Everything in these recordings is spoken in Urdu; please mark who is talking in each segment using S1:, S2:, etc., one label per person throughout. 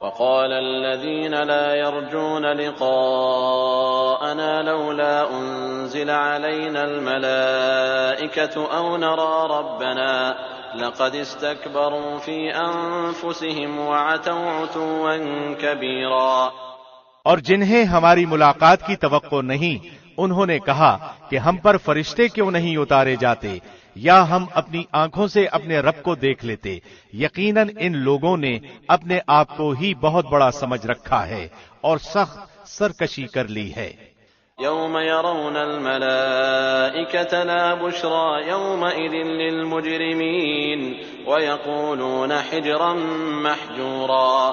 S1: وقال الذين لا يرجون لقاءنا لولا أنزل علينا الملائكة أو نرى ربنا لقد استكبروا في أنفسهم وعتوا عتوا كبيرا۔
S2: اور جنہیں ہماری ملاقات کی توقع نہیں، انہوں نے کہا کہ ہم پر فرشتے کیوں نہیں اتارے جاتے یا ہم اپنی آنکھوں سے اپنے رب کو دیکھ لیتے۔ یقیناً ان لوگوں نے اپنے آپ کو ہی بہت بڑا سمجھ رکھا ہے اور سخت سرکشی کر لی ہے۔
S1: يوم يرون الملائكة لا بشرى يومئذ للمجرمين ويقولون حجرا محجورا۔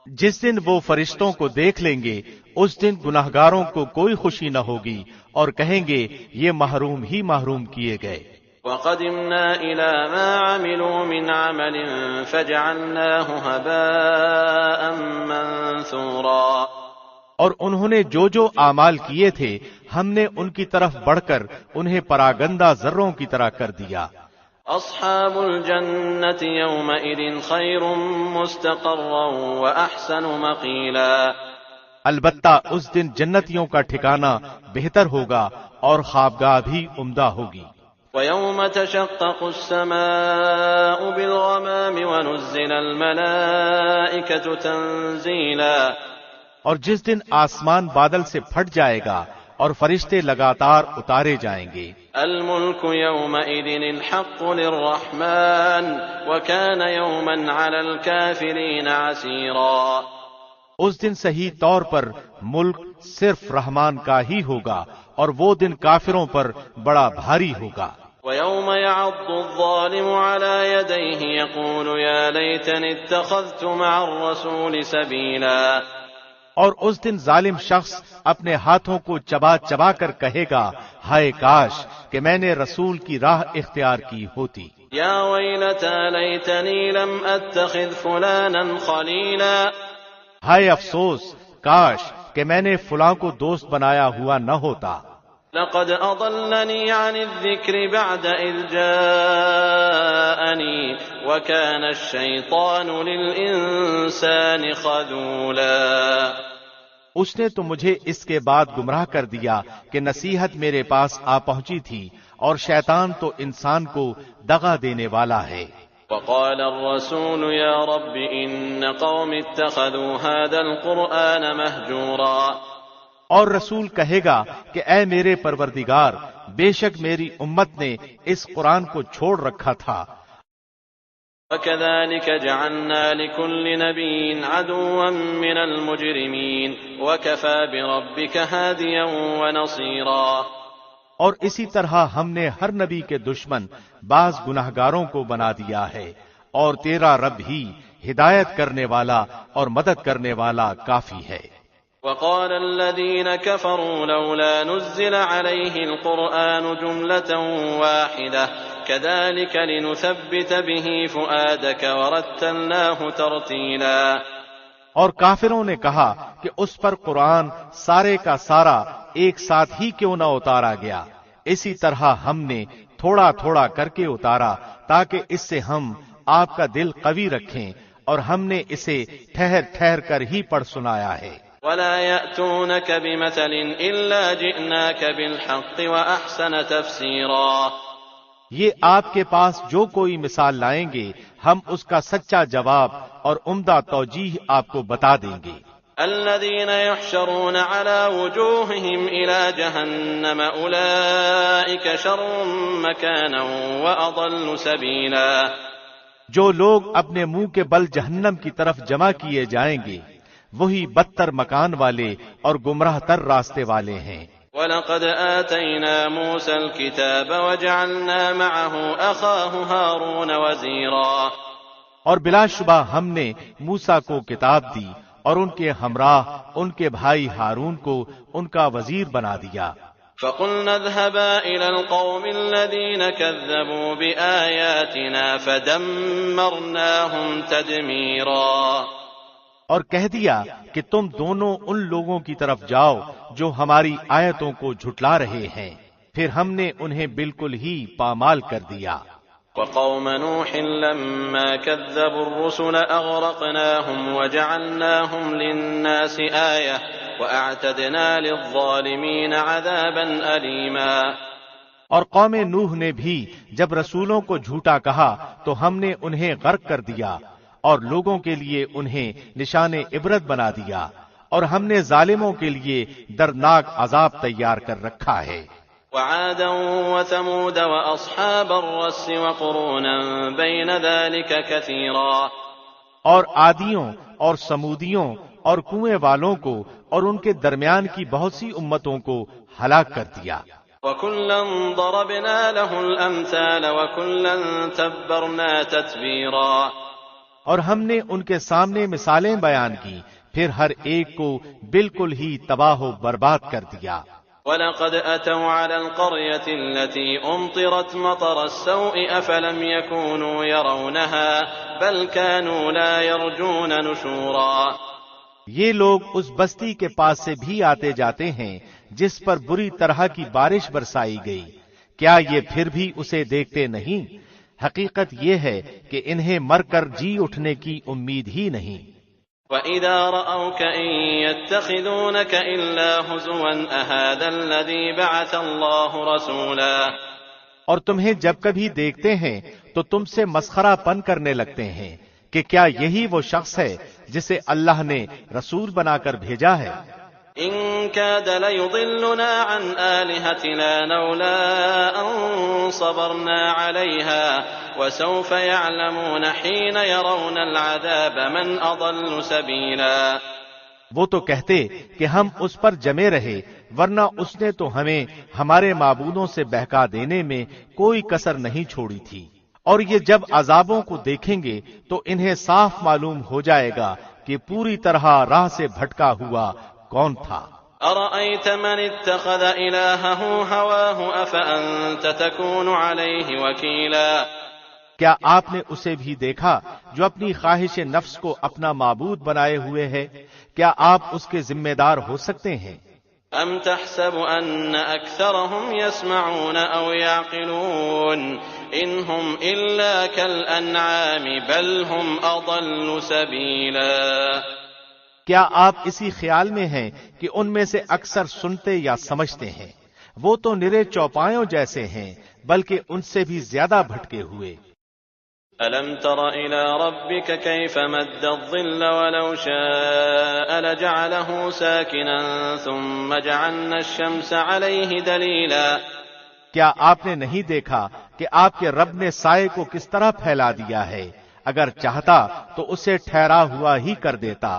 S2: جس دن وہ فرشتوں کو دیکھ لیں گے اس دن گناہگاروں کو کوئی خوشی نہ ہوگی اور کہیں گے یہ محروم ہی محروم کیے گئے۔
S1: وَقَدِمْنَا إِلَى مَا عَمِلُوا مِنْ عَمَلٍ فَجَعَلْنَاهُ هَبَاءً مَنْثُورًا۔
S2: اور انہوں نے جو جو اعمال کیے تھے ہم نے ان کی طرف بڑھ کر انہیں پراگندہ ذروں کی طرح کر دیا۔
S1: اصحاب الجنة يومئذ خير مستقرا واحسن مقيلا۔
S2: البتہ اس دن جنتیوں کا ٹھکانہ بہتر ہوگا اور خوابگاہ بھی عمدہ ہوگی۔
S1: وَيَوْمَ تَشَقَّقُ السَّمَاءُ بِالْغَمَامِ وَنُزِّلَ الْمَلَائِكَةُ تَنزِيلًا۔
S2: اور جس دن آسمان بادل سے پھٹ جائے گا اور فرشتے لگاتار اتارے جائیں گے۔
S1: الملك يومئذ الحق للرحمن وكان يوما على الكافرين عسيرا۔
S2: اس دن صحیح طور پر ملک صرف رحمان کا ہی ہوگا اور وہ دن کافروں پر بڑا بھاری ہوگا۔
S1: وَيَوْمَ يَعَضُّ الظَّالِمُ عَلَى يَدَيْهِ يَقُولُ يَا لَيْتَنِي اتَّخَذْتُ مَعَ الرَّسُولِ سَبِيلًا۔
S2: اور اس دن ظالم شخص اپنے ہاتھوں کو چبا چبا کر کہے گا ہائے کاش کہ میں نے رسول کی راہ اختیار کی ہوتی۔
S1: یا ویلتی لیتنی لم اتخذ فلانا خلیلا۔
S2: ہائے افسوس کاش کہ میں نے فلاں کو دوست بنایا ہوا نہ ہوتا۔
S1: لقد اضلنی عن الذکر بعد اذ جاءنی وکان الشیطان للانسان خذولا۔
S2: اس نے تو مجھے اس کے بعد گمراہ کر دیا کہ نصیحت میرے پاس آ پہنچی تھی اور شیطان تو انسان کو دغا دینے والا ہے۔
S1: وقال الرسول يا رب ان قوم اتخذوا هذا القرآن مهجورا۔
S2: اور رسول کہے گا کہ اے میرے پروردگار بے شک میری امت نے اس قرآن کو چھوڑ رکھا تھا۔
S1: وَكَذَلِكَ جَعَلْنَا لِكُلِّ نَبِيٍّ عَدُوًّا مِّنَ الْمُجْرِمِينَ وَكَفَى بِرَبِّكَ هَادِيًا وَنَصِيرًا۔
S2: اور اسی طرح ہم نے ہر نبی کے دشمن بعض گناہگاروں کو بنا دیا ہے اور تیرا رب ہی ہدایت کرنے والا اور مدد کرنے والا کافی ہے۔
S1: وقال الذين كفروا لولا نزل عليه القرآن جملة واحدة كذلك لنثبت به فؤادك ورتلناه ترتيلا۔
S2: اور کافروں نے کہا کہ اس پر قرآن سارے کا سارا ایک ساتھ ہی کیوں نہ اتارا گیا، اسی طرح ہم نے تھوڑا تھوڑا کر کے اتارا تاکہ اس سے ہم آپ کا دل قوی رکھیں، اور ہم نے اسے ٹھہر ٹھہر کر ہی پڑھ سنایا ہے۔
S1: ولا يأتونك بمثل إلا جئناك بالحق وأحسن تفسيرا۔
S2: یہ آپ کے پاس جو کوئی مثال لائیں گے ہم اس کا سچا جواب اور عمدہ توجیہ آپ کو بتا دیں گے۔
S1: الذين يحشرون على وجوههم إلى جهنم أولئك شر مكانا وأضل سبيلا۔
S2: جو لوگ اپنے منہ کے بل جہنم کی طرف جمع کیے جائیں گے وہی بدتر مکان والے اور گمراہ تر راستے والے ہیں۔
S1: وَلَقَدْ آتَيْنَا مُوسَى الْكِتَابَ وَجَعَلْنَا مَعَهُ أَخَاهُ هَارُونَ وَزِيرًا۔ اور بلا شبہ ہم نے موسیٰ کو کتاب دی اور ان کے ہمراہ ان کے بھائی ہارون کو ان کا وزیر بنا دیا۔ فَقُلْنَا اذْهَبَا إِلَى الْقَوْمِ الَّذِينَ كَذَّبُوا بِآيَاتِنَا فَدَمَّرْنَاهُمْ تَدْمِيرًا۔
S2: اور کہہ دیا کہ تم دونوں ان لوگوں کی طرف جاؤ جو ہماری آیتوں کو جھٹلا رہے ہیں، پھر ہم نے انہیں بالکل ہی پامال کر دیا۔
S3: وقوم نوح لما كذبوا الرسل أغرقناهم وجعلناهم للناس آية وأعتدنا للظالمين عذابا أليما۔
S2: اور قوم نوح نے بھی جب رسولوں کو جھوٹا کہا تو ہم نے انہیں غرق کر دیا اور لوگوں کے لیے انہیں نشان عبرت بنا دیا، اور ہم نے ظالموں کے لیے دردناک عذاب تیار کر رکھا ہے۔
S3: وعادا وثمود وأصحاب الرس وقرونا بين ذلك كثيرا،
S2: اور عادیوں اور سمودیوں اور کنویں والوں کو اور ان کے درمیان کی بہت سی امتوں کو ہلاک کر دیا۔
S3: وكلا ضربنا له الأمثال وكلا تبرنا تتبيرا،
S2: اور ہم نے ان کے سامنے مثالیں بیان کی، پھر ہر ایک کو بالکل ہی تباہ و برباد کر دیا۔
S3: وَلَقَدْ أَتَوْا عَلَى الْقَرْيَةِ الَّتِي أُمْطِرَتْ مَطَرَ السَّوْءِ أَفَلَمْ يَكُونُوا يَرَوْنَهَا بَلْ كَانُوا لَا يَرْجُونَ نُشُورًا۔
S2: یہ لوگ اس بستی کے پاس سے بھی آتے جاتے ہیں جس پر بری طرح کی بارش برسائی گئی، کیا یہ پھر بھی اسے دیکھتے نہیں؟ حقیقت یہ ہے کہ انہیں مر کر جی اٹھنے کی امید ہی نہیں۔
S3: وَإِذَا رَأَوْكَ إِن يَتَّخِذُونَكَ إِلَّا هُزُوًا أَهَذَا الَّذِي بَعَثَ اللَّهُ رَسُولًا،
S2: اور تمہیں جب کبھی دیکھتے ہیں تو تم سے مسخرہ پن کرنے لگتے ہیں کہ کیا یہی وہ شخص ہے جسے اللہ نے رسول بنا کر بھیجا ہے؟
S3: إِن كَادَ لَيُضِلُّنَا عَنْ آلِهَتِنَا لَوْلَا أَن صَبَرْنَا عَلَيْهَا وَسَوْفَ يَعْلَمُونَ حِينَ يَرَوْنَ الْعَذَابَ مَنْ أَضَلُّ سَبِيلًا۔
S2: وہ تو کہتے کہ ہم اس پر جمے رہے، ورنہ اس نے تو ہمیں ہمارے معبودوں سے بہکا دینے میں کوئی کسر نہیں چھوڑی تھی، اور یہ جب عذابوں کو دیکھیں گے تو انہیں صاف معلوم ہو جائے گا کہ پوری طرح راہ سے بھٹکا ہوا کون تھا۔
S3: أَرَأَيْتَ مَنِ اتَّخَذَ إِلَٰهَهُ هَوَاهُ أَفَأَنتَ تَكُونُ عَلَيْهِ وَكِيلًا،
S2: کیا آپ نے اسے بھی دیکھا جو اپنی خواہش نفس کو اپنا معبود بنائے ہوئے ہے؟ کیا آپ اس کے ذمہ دار ہو سکتے ہیں؟
S3: أَمْ تَحْسَبُ أَنَّ أَكْثَرَهُمْ يَسْمَعُونَ أَوْ يَعْقِلُونَ إِنْ هُمْ إِلَّا كَالْأَنْعَامِ بَلْ هُمْ أَضَلُّ سَبِيلًا۔
S2: کیا آپ اسی خیال میں ہیں کہ ان میں سے اکثر سنتے یا سمجھتے ہیں؟ وہ تو نرے چوپایوں جیسے ہیں، بلکہ ان سے بھی زیادہ بھٹکے ہوئے۔
S3: أَلَمْ تَرَ إِلَى رَبِّكَ كَيْفَ مَدَّ الظِّلَّ وَلَوْ شَاءَ لَجَعَلَهُ سَاكِنًا ثُمَّ جَعَلْنَا الشَّمْسَ عَلَيْهِ دَلِيلًا،
S2: کیا آپ نے نہیں دیکھا کہ آپ کے رب نے سائے کو کس طرح پھیلا دیا ہے؟ اگر چاہتا تو اسے ٹھہرا ہوا ہی کر دیتا،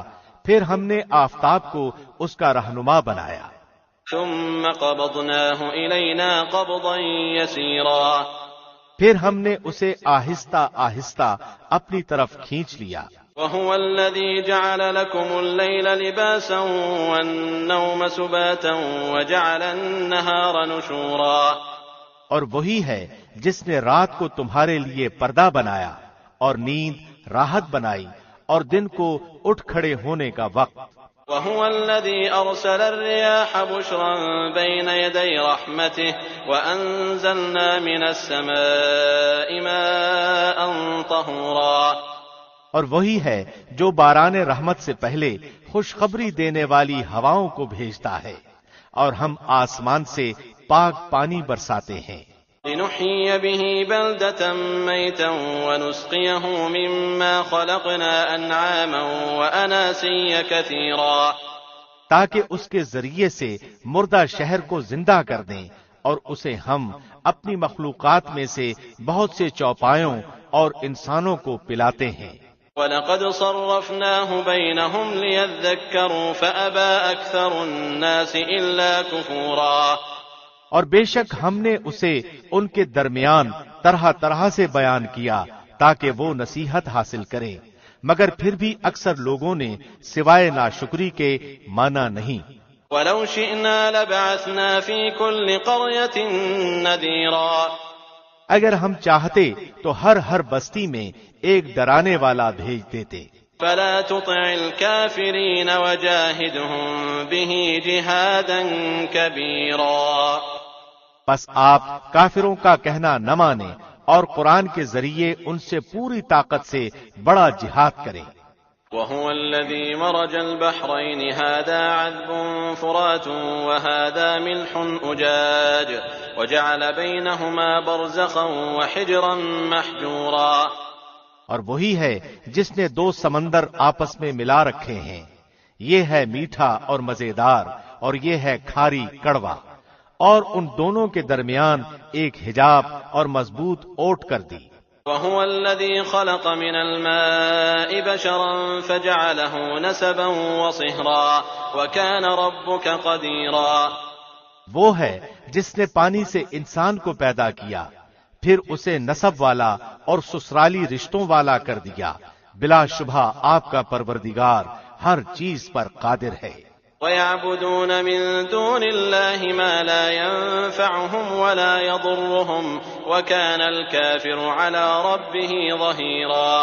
S2: پھر ہم نے آفتاب کو اس کا رہنما بنایا۔
S3: ثُمَّ قَبَضْنَاهُ إِلَيْنَا قَبْضًا يَسِيرًا،
S2: پھر ہم نے اسے آہستہ آہستہ اپنی طرف کھینچ لیا۔
S3: وَهُوَ الَّذِي جَعَلَ لَكُمُ اللَّيْلَ لِبَاسًا وَالنَّوْمَ سُبَاتًا وَجَعَلَ النَّهَارَ نُشُورًا،
S2: اور وہی ہے جس نے رات کو تمہارے لیے پردہ بنایا اور نیند راحت بنائی اور دن کو اٹھ کھڑے ہونے کا وقت۔
S3: وَهُوَ الَّذِي أَرْسَلَ الرِّيَاحَ بُشْرًا بَيْنَ يَدَيْ رَحْمَتِهِ وَأَنزَلْنَا مِنَ السَّمَاءِ مَاءً طَهُورًا،
S2: اور وہی ہے جو باران رحمت سے پہلے خوشخبری دینے والی ہواؤں کو بھیجتا ہے، اور ہم آسمان سے پاک پانی برساتے ہیں۔
S3: لِنُحْيِيَ بِهِ بَلْدَةً مَيْتًا وَنُسْقِيَهُ مِمَّا خَلَقْنَا أَنْعَامًا وَأَنَاسِيَّ كَثِيرًا،
S2: تاکہ اس کے ذریعے سے مردہ شہر کو زندہ کر دیں، اور اسے ہم اپنی مخلوقات میں سے بہت سے چوپایوں اور انسانوں کو پلاتے ہیں۔
S3: وَلَقَدْ صَرَّفْنَاهُ بَيْنَهُمْ لِيَذَّكَّرُوا فَأَبَى أَكْثَرُ النَّاسِ إِلَّا كُفُورًا،
S2: اور بے شک ہم نے اسے ان کے درمیان طرح طرح سے بیان کیا تاکہ وہ نصیحت حاصل کریں، مگر پھر بھی اکثر لوگوں نے سوائے ناشکری کے مانا نہیں۔
S3: وَلَوْ شِئْنَا لَبَعَثْنَا فِي كُلِّ قَرْيَةٍ نَذِيرًا،
S2: اگر ہم چاہتے تو ہر بستی میں ایک ڈرانے والا بھیج دیتے۔
S3: فَلَا تُطِعِ الْكَافِرِينَ وَجَاهِدْهُم بِهِ جِهَادًا كَبِيرًا،
S2: پس آپ کافروں کا کہنا نہ مانیں اور قرآن کے ذریعے ان سے پوری طاقت سے بڑا جہاد کریں۔
S3: وهو الذي مرج البحرين هذا عذب فرات وهذا ملح أجاج وجعل بينهما برزخا وحجرا محجورا،
S2: اور وہی ہے جس نے دو سمندر آپس میں ملا رکھے ہیں، یہ ہے میٹھا اور مزیدار اور یہ ہے کھاری کڑوا، اور ان دونوں کے درمیان ایک حجاب اور مضبوط اوٹ کر دی۔
S3: وهو الذي خلق من الماء بشرا فجعله نسبا وصهرا وكان ربك قديرا،
S2: وہ ہے جس نے پانی سے انسان کو پیدا کیا، پھر اسے نسب والا اور سسرالی رشتوں والا کر دیا، بلا شبہ آپ کا پروردگار ہر چیز پر قادر ہے۔
S3: وَيَعْبُدُونَ مِن دُونِ اللَّهِ مَا لَا يَنفَعُهُمْ وَلَا يَضُرُّهُمْ وَكَانَ الْكَافِرُ عَلَى رَبِّهِ ظَهِيرًا،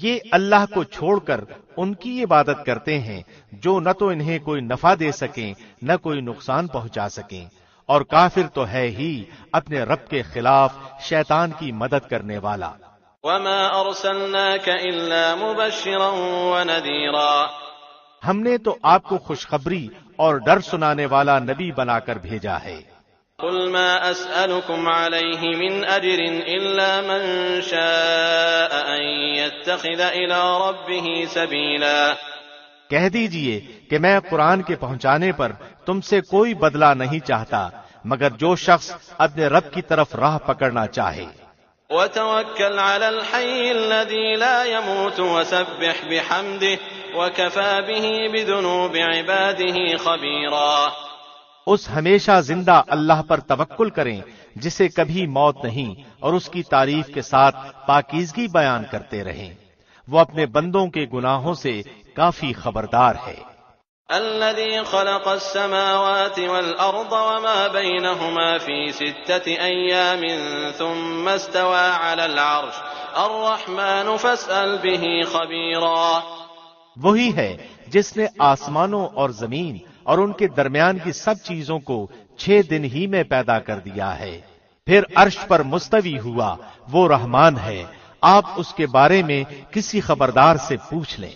S2: یہ اللہ کو چھوڑ کر ان کی عبادت کرتے ہیں جو نہ تو انہیں کوئی نفع دے سکیں نہ کوئی نقصان پہنچا سکیں، اور کافر تو ہے ہی اپنے رب کے خلاف شیطان کی مدد کرنے والا۔
S3: وَمَا أَرْسَلْنَاكَ إِلَّا مُبَشِّرًا وَنَذِيرًا،
S2: ہم نے تو آپ کو خوشخبری اور ڈر سنانے والا نبی بنا کر بھیجا ہے۔
S3: قُلْ مَا أَسْأَلُكُمْ عَلَيْهِ مِنْ أَجْرٍ إِلَّا مَنْ شَاءَ أَنْ يَتَّخِذَ إِلَى رَبِّهِ سَبِيلًا،
S2: کہہ دیجئے کہ میں قرآن کے پہنچانے پر تم سے کوئی بدلہ نہیں چاہتا مگر جو شخص اپنے رب کی طرف راہ پکڑنا چاہے۔
S3: وَتَوَكَّلْ عَلَى الْحَيِّ الَّذِي لَا يَمُوتُ وَسَبِّحْ بِحَمْدِهِ وَكَفَى بِهِ بِذُنُوبِ عِبَادِهِ خَبِيرًا،
S2: اس ہمیشہ زندہ اللہ پر توکل کریں جسے کبھی موت نہیں، اور اس کی تعریف کے ساتھ پاکیزگی بیان کرتے رہیں، وہ اپنے بندوں کے گناہوں سے کافی خبردار ہے۔
S3: الذي خلق السماوات والأرض وما بينهما في 6 أيام ثم استوى على العرش الرحمن فاسأل به خبيرا،
S2: وہی ہے جس نے آسمانوں اور زمین اور ان کے درمیان کی سب چیزوں کو 6 دن ہی میں پیدا کر دیا ہے، پھر عرش پر مستوی ہوا، وہ رحمان ہے، آپ اس کے بارے میں کسی خبردار سے پوچھ لیں۔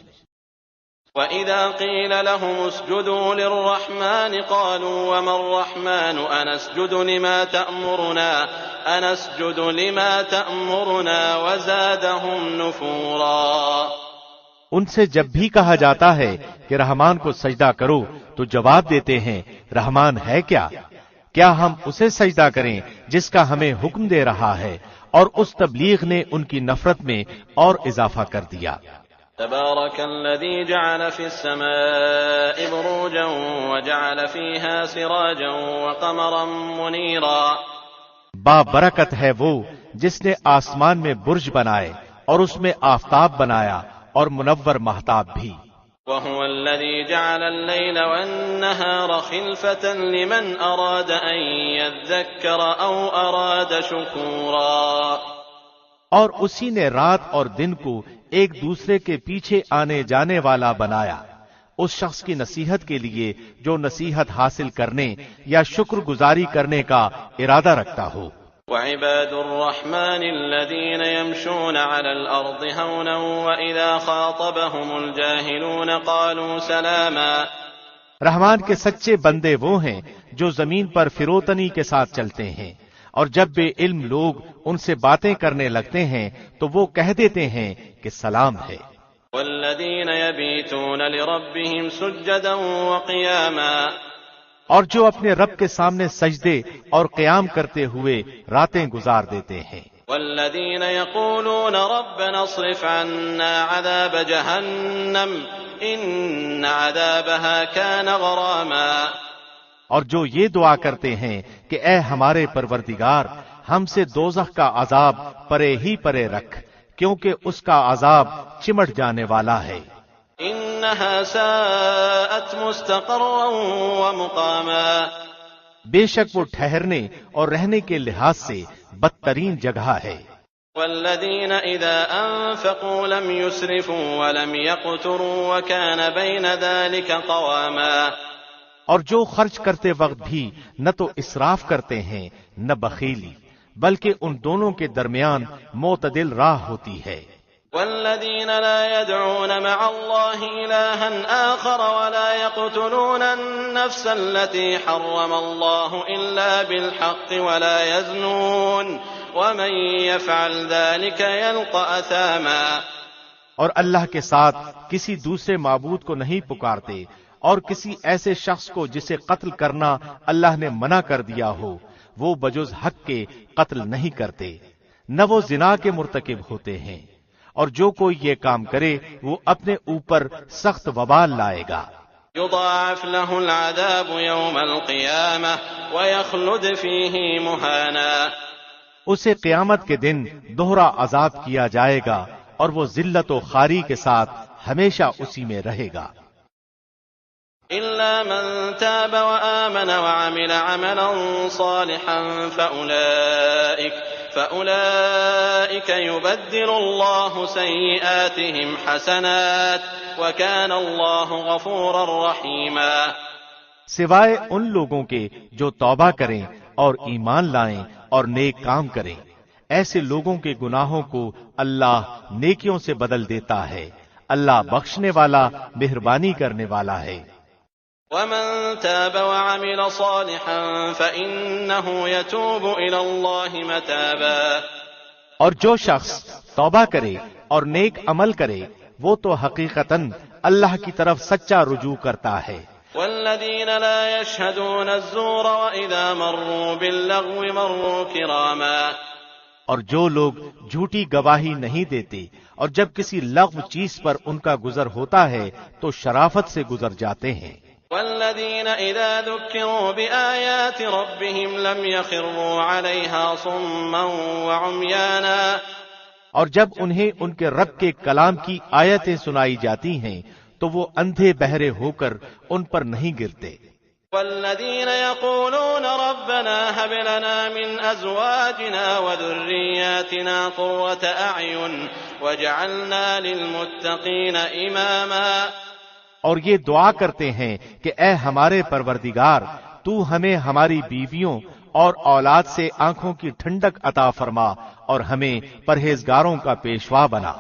S3: وَإِذَا قِيلَ لَهُمُ اسْجُدُوا لِلرَّحْمَنِ قَالُوا وَمَا الرَّحْمَنُ أَنَسْجُدُ لِمَا تَأْمُرُنَا وَزَادَهُمْ نُفُورًا،
S2: ان سے جب بھی کہا جاتا ہے کہ رحمان کو سجدہ کرو تو جواب دیتے ہیں رحمان ہے کیا ہم اسے سجدہ کریں جس کا ہمیں حکم دے رہا ہے، اور اس تبلیغ نے ان کی نفرت میں اور اضافہ کر دیا۔
S3: تبارك الذي جعل في السماء بروجا وجعل فيها سراجا وقمرا منيرا،
S2: بابرکت ہے وہ جس نے آسمان میں برج بنائے اور اس میں آفتاب بنایا اور منور مہتاب بھی۔
S3: وهو الذي جعل الليل والنهار خلفة لمن أراد أن يذكر أو أراد شكورا،
S2: اور اسی نے رات اور دن کو ایک دوسرے کے پیچھے آنے جانے والا بنایا، اس شخص کی نصیحت کے لیے جو نصیحت حاصل کرنے یا شکر گزاری کرنے کا ارادہ رکھتا ہو۔
S3: وعباد الرحمن الذين يمشون على الأرض هونا وإذا خاطبهم الجاهلون قالوا سلاما،
S2: رحمان کے سچے بندے وہ ہیں جو زمین پر فروتنی کے ساتھ چلتے ہیں، اور جب بے علم لوگ ان سے باتیں کرنے لگتے ہیں تو وہ کہہ دیتے ہیں کہ سلام ہے۔
S3: والذین یبیتون لربهم سجدا وقیاما،
S2: اور جو اپنے رب کے سامنے سجدے اور قیام کرتے ہوئے راتیں گزار دیتے ہیں۔
S3: والذین یقولون ربنا اصرف عنا عذاب جہنم ان عذابها كان غراما،
S2: اور جو یہ دعا کرتے ہیں کہ اے ہمارے پروردگار ہم سے دوزخ کا عذاب پرے ہی پرے رکھ، کیونکہ اس کا عذاب چمٹ جانے والا ہے۔
S3: انها ساءت مستقرا ومقاما،
S2: بے شک وہ ٹھہرنے اور رہنے کے لحاظ سے بدترین جگہ ہے۔
S3: والذین اذا انفقوا لم يسرفوا ولم يقتروا وكان بين ذلك قواما،
S2: اور جو خرچ کرتے وقت بھی نہ تو اسراف کرتے ہیں نہ بخیلی، بلکہ ان دونوں کے درمیان معتدل راہ ہوتی ہے۔
S3: والذين لا يدعون مع الله إلها آخر ولا يقتلون النفس التي حرم الله إلا بالحق ولا يزنون ومن يفعل ذلك يلقى أثاما،
S2: اور اللہ کے ساتھ کسی دوسرے معبود کو نہیں پکارتے، اور کسی ایسے شخص کو جسے قتل کرنا اللہ نے منع کر دیا ہو وہ بجز حق کے قتل نہیں کرتے، نہ وہ زنا کے مرتکب ہوتے ہیں، اور جو کوئی یہ کام کرے وہ اپنے اوپر سخت وبال لائے گا۔
S3: يضاعف له العذاب يوم القيامة ويخلد فيه مهانا،
S2: اسے قیامت کے دن دوہرا عذاب کیا جائے گا اور وہ ذلت و خواری کے ساتھ ہمیشہ اسی میں رہے گا۔
S3: إلا من تاب وآمن وعمل عملا صالحا فأولئك يبدل الله سيئاتهم حسنات وكان الله غفورا رحيما،
S2: سوائے ان لوگوں کے جو توبہ کریں اور ایمان لائیں اور نیک کام کریں، ایسے لوگوں کے گناہوں کو اللہ نیکیوں سے بدل دیتا ہے، اللہ بخشنے والا مہربانی کرنے والا ہے۔
S3: ومن تاب وعمل صالحا فإنه يتوب إلى الله متابا،
S2: اور جو شخص توبہ کرے اور نیک عمل کرے وہ تو حقیقتاً اللہ کی طرف سچا رجوع کرتا ہے۔
S3: والذين لا يشهدون الزور وإذا مروا باللغو مروا كراما،
S2: اور جو لوگ جھوٹی گواہی نہیں دیتے اور جب کسی لغو چیز پر ان کا گزر ہوتا ہے تو شرافت سے گزر جاتے ہیں۔
S3: والذين إذا ذكروا بآيات ربهم لم يخروا عليها صما وعميانا،
S2: اور جب انہیں ان کے رب کے کلام کی آیتیں سنائی جاتی ہیں تو وہ اندھے بہرے ہو کر ان پر نہیں گرتے۔
S3: والذين يقولون ربنا هب لنا من أزواجنا وذرياتنا قرة أعين واجعلنا للمتقين إماما،
S2: اور یہ دعا کرتے ہیں کہ اے ہمارے پروردگار تو ہمیں ہماری بیویوں اور اولاد سے آنکھوں کی ٹھنڈک عطا فرما اور ہمیں پرہیزگاروں کا پیشوا بنا۔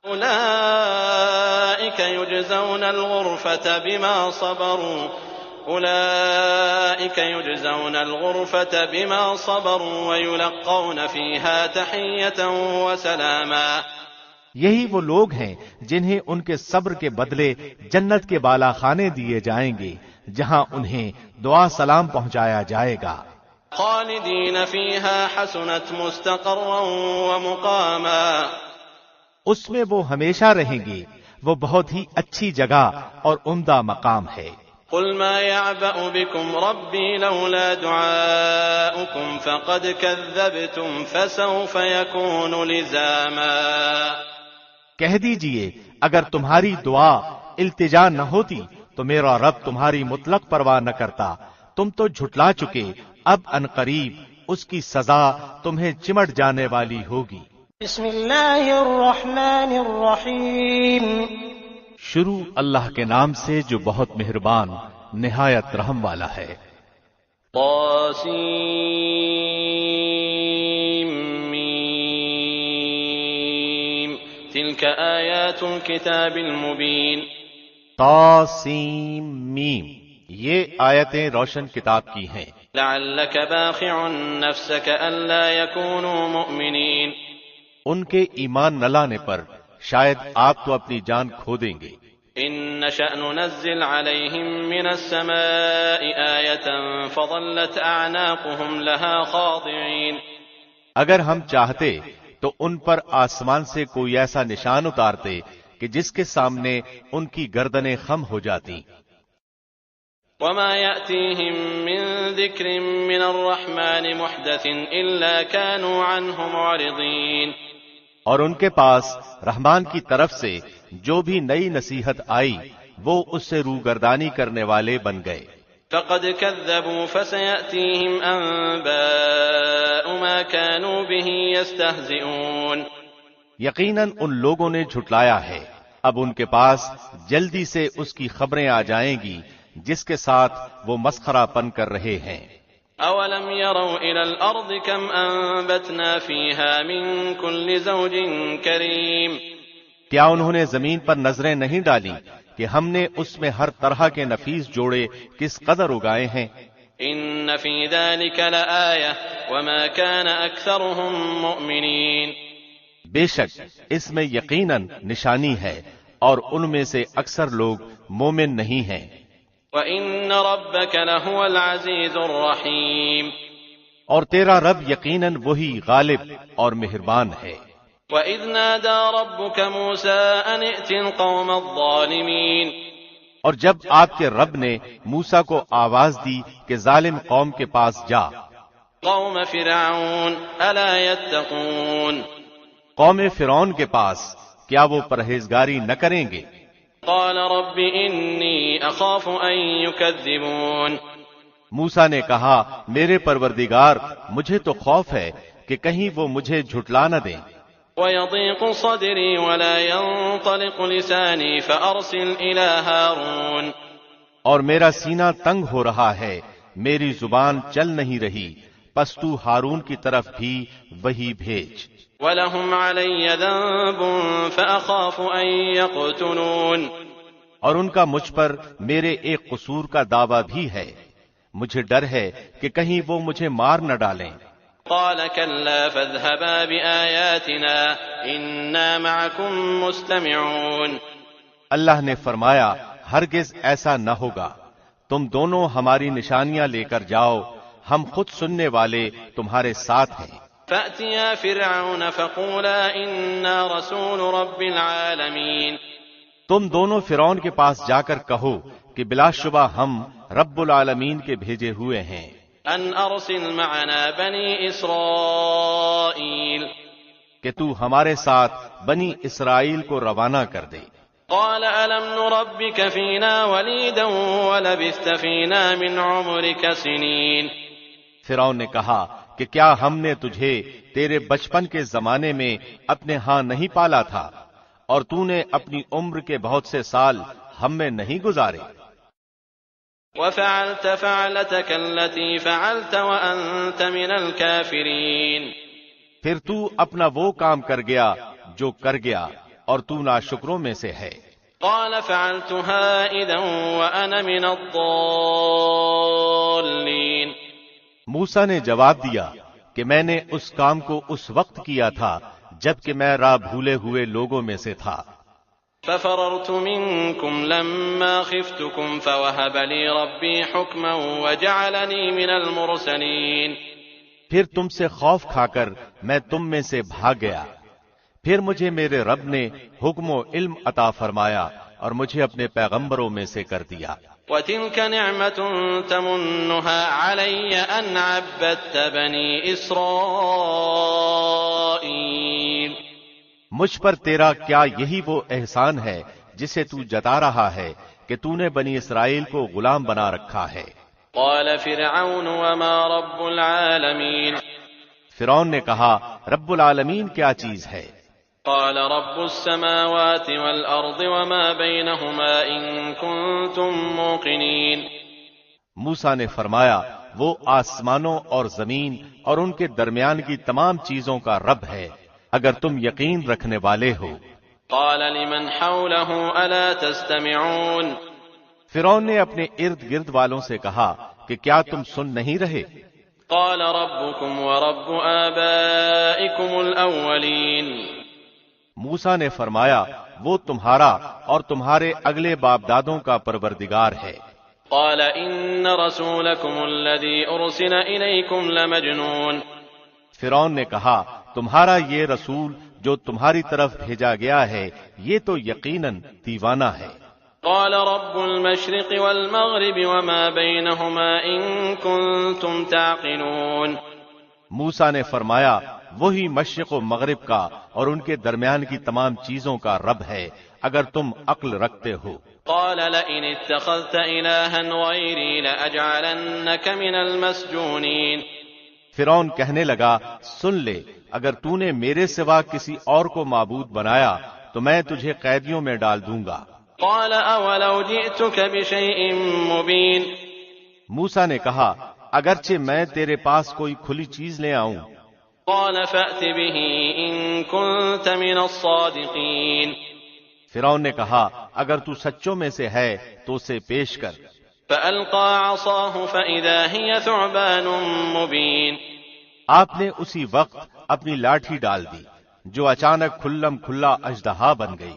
S3: أولئك يجزون الغرفة بما صبروا ويلقون فيها تحية وسلاما،
S2: یہی وہ لوگ ہیں جنہیں ان کے صبر کے بدلے جنت کے بالا خانے دیے جائیں گے جہاں انہیں دعا سلام پہنچایا جائے گا۔
S3: خالدین فیہا حسنت مستقرا ومقاما،
S2: اس میں وہ ہمیشہ رہیں گے، وہ بہت ہی اچھی جگہ اور عمدہ مقام ہے۔
S3: قل ما يعبأ بكم ربي لولا دعاؤكم فقد كذبتم فسوف يكون لزاما،
S2: کہہ دیجئے اگر تمہاری دعا التجا نہ ہوتی تو میرا رب تمہاری مطلق پرواہ نہ کرتا، تم تو جھٹلا چکے، اب عنقریب اس کی سزا تمہیں چمٹ جانے والی ہوگی۔
S4: بسم اللہ الرحمن الرحیم،
S2: شروع اللہ کے نام سے جو بہت مہربان نہایت رحم والا ہے۔
S3: طاسیم تلك آیات الكتاب المبین،
S2: طاسیم میم، یہ آیتیں روشن کتاب کی ہیں۔
S3: لعلک باخع نفسک الا یکونوا مؤمنین،
S2: ان کے ایمان نہ لانے پر شاید آپ تو اپنی جان کھو دیں گے۔
S3: ان نشأ ننزل علیہم من السماء آیۃ فظلت اعناقهم لها خاضعین،
S2: اگر ہم چاہتے تو ان پر آسمان سے کوئی ایسا نشان اتارتے کہ جس کے سامنے ان کی گردنیں خم ہو جاتی۔
S3: وما يأتيهم من ذکر من الرحمن محدث الا كانوا عنه معرضین،
S2: اور ان کے پاس رحمان کی طرف سے جو بھی نئی نصیحت آئی وہ اس سے روگردانی کرنے والے بن گئے۔
S3: فقد كذبوا فسيأتيهم أنباء ما كانوا به يستهزئون،
S2: یقیناً ان لوگوں نے جھٹلایا ہے، اب ان کے پاس جلدی سے اس کی خبریں آ جائیں گی جس کے ساتھ وہ مسخرہ پن کر رہے ہیں۔
S3: أولم يروا إلى الأرض كم أنبتنا فيها من كل زوج كريم
S2: کیا انہوں نے زمین پر نظریں نہیں ڈالی کہ ہم نے اس میں ہر طرح کے نفیس جوڑے کس قدر اگائے ہیں؟
S3: إن في ذلك لآية وما كان أكثرهم مؤمنين
S2: بے شک اس میں یقیناً نشانی ہے اور ان میں سے اکثر لوگ مومن نہیں ہیں۔
S3: وَإِنَّ رَبَّكَ لَهُوَ الْعَزِيزُ الرَّحِيمُ
S2: اور تیرا رب یقیناً وہی غالب اور مہربان ہے۔
S3: وَإِذْ نَادَى رَبُّكَ مُوسَىٰ أَنِ ائْتِ الْقَوْمَ الظَّالِمِينَ
S2: اور جب آپ کے رب نے موسیٰ کو آواز دی کہ ظالم قوم کے پاس جا،
S3: قوم فرعون أَلَا يَتَّقُونَ
S2: قوم فرعون کے پاس، کیا وہ پرہیزگاری نہ کریں گے؟
S3: قال رب إني أخاف أن يكذبون
S2: موسیٰ نے کہا میرے پروردگار مجھے تو خوف ہے کہ کہیں وہ مجھے جھٹلا نہ دیں۔
S3: ويضيق صدري ولا ينطلق لساني فأرسل إلى هارون
S2: اور میرا سینہ تنگ ہو رہا ہے، میری زبان چل نہیں رہی، پس تو ہارون کی طرف بھی وہی بھیج۔
S3: وَلَهُمْ عَلَيَّ ذَنبٌ فَأَخَافُ أَن يَقْتُلُونَ
S2: اور ان کا مجھ پر میرے ایک قصور کا دعویٰ بھی ہے، مجھے ڈر ہے کہ کہیں وہ مجھے مار نہ ڈالیں۔
S3: قَالَ كَلَّا فَاذْهَبَا بِآيَاتِنَا إِنَّا مَعَكُمْ مُسْتَمِعُونَ
S2: اللہ نے فرمایا ہرگز ایسا نہ ہوگا، تم دونوں ہماری نشانیاں لے کر جاؤ، ہم خود سننے والے تمہارے ساتھ ہیں۔
S3: فَأْتِيَا فِرْعَوْنَ فَقُولَا إِنَّا رَسُولُ رَبِّ الْعَالَمِينَ
S2: تم دونوں فرعون کے پاس جا کر کہو کہ بلا شبہ ہم رب العالمین کے بھیجے ہوئے ہیں۔
S3: أَنْ أَرْسِلْ مَعَنَا بَنِي إِسْرَائِيلَ
S2: کہ تو ہمارے ساتھ بنی اسرائیل کو روانہ کر دے۔
S3: قَالَ أَلَمْ نُرَبِّكَ فِينَا وَلِيدًا وَلَبِثْتَ فِينَا مِنْ عُمُرِكَ سِنِينَ
S2: فرعون نے کہا کہ کیا ہم نے تجھے تیرے بچپن کے زمانے میں اپنے ہاں نہیں پالا تھا اور تو نے اپنی عمر کے بہت سے سال ہم میں نہیں گزارے؟
S3: وَفَعَلْتَ فَعْلَتَكَ الَّتِي فَعَلْتَ وَأَنْتَ مِنَ الْكَافِرِينَ
S2: پھر تو اپنا وہ کام کر گیا جو کر گیا اور تو ناشکروں میں سے ہے۔
S3: قَالَ فَعَلْتُهَا إِذًا وَأَنَا مِنَ الضَّالِّينَ
S2: موسیٰ نے جواب دیا کہ میں نے اس کام کو اس وقت کیا تھا جبکہ میں راہ بھولے ہوئے لوگوں میں سے تھا۔
S3: فَفَرَرْتُ مِنْكُمْ لَمَّا خِفْتُكُمْ فَوَهَبَ لِي رَبِّي حُكْمًا وَجَعَلَنِي مِنَ الْمُرْسَلِينَ
S2: پھر تم سے خوف کھا کر میں تم میں سے بھاگ گیا، پھر مجھے میرے رب نے حکم و علم عطا فرمایا اور مجھے اپنے پیغمبروں میں سے کر دیا۔
S3: وَتِلْكَ نِعْمَةٌ تَمُنُّهَا عَلَيَّ أَنْ عَبَّدتَّ بَنِي إِسْرَائِيلَ
S2: مجھ پر تیرا کیا یہی وہ احسان ہے جسے تو جتا رہا ہے کہ تو نے بنی اسرائیل کو غلام بنا رکھا ہے؟
S3: قال فرعون وما رب العالمین
S2: فرعون نے کہا رب العالمین کیا چیز ہے؟
S3: قال رب السماوات والأرض وما بينهما إن كنتم موقنين
S2: موسیٰ نے فرمایا وہ آسمانوں اور زمین اور ان کے درمیان کی تمام چیزوں کا رب ہے اگر تم یقین رکھنے والے ہو۔
S3: قال لمن حوله ألا تستمعون
S2: فرعون نے اپنے ارد گرد والوں سے کہا کہ کیا تم سن نہیں رہے؟
S3: قال ربكم ورب آبائكم الأولين
S2: موسیٰ نے فرمایا وہ تمہارا اور تمہارے اگلے باپ دادوں کا پروردگار ہے۔
S3: قال إن رسولكم الذي أرسل إليكم لمجنون
S2: فرعون نے کہا تمہارا یہ رسول جو تمہاری طرف بھیجا گیا ہے یہ تو یقیناً دیوانہ ہے۔
S3: قال رب المشرق والمغرب وما بينهما إن كنتم تعقلون
S2: موسیٰ نے فرمایا وہی مشرق و مغرب کا اور ان کے درمیان کی تمام چیزوں کا رب ہے اگر تم عقل رکھتے ہو۔
S3: قال لئن اتخذت إلها غيري لأجعلنك من المسجونين
S2: فرعون کہنے لگا سن لے اگر تو نے میرے سوا کسی اور کو معبود بنایا تو میں تجھے قیدیوں میں ڈال دوں گا۔
S3: قال اولو جئتك بشيء مبين
S2: موسیٰ نے کہا اگرچہ میں تیرے پاس کوئی کھلی چیز لے آؤں۔
S3: قال فأت به إن كنت من الصادقين۔
S2: فرعون نے کہا اگر تو سچوں میں سے ہے تو اسے پیش کر۔
S3: فألقى عصاه فإذا هي ثعبان مبين۔
S2: آپ نے اسی وقت اپنی لاٹھی ڈال دی جو اچانک کھلم کھلا اژدہا بن گئی۔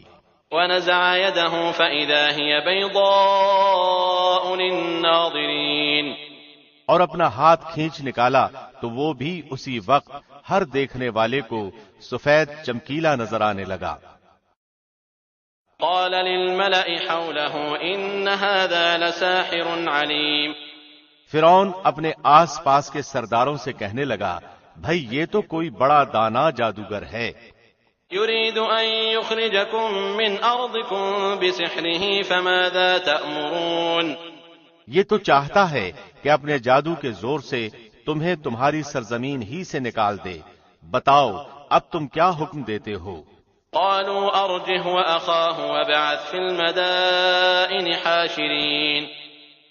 S3: ونزع يده فإذا هي بيضاء للناظرين۔
S2: اور اپنا ہاتھ کھینچ نکالا تو وہ بھی اسی وقت ہر دیکھنے والے کو سفید چمکیلا نظر آنے لگا۔
S3: قال للملأ حوله إن هذا لساحر عليم۔
S2: فرعون اپنے آس پاس کے سرداروں سے کہنے لگا بھائی یہ تو کوئی بڑا دانا جادوگر ہے۔
S3: يريد أن يخرجكم من أرضكم بسحره فماذا تأمرون۔
S2: یہ تو چاہتا ہے کہ اپنے جادو کے زور سے تمہیں تمہاری سرزمین ہی سے نکال دے، بتاؤ اب تم کیا حکم دیتے ہو؟
S3: قالوا أرجه وأخاه وابعث في المدائن حاشرين۔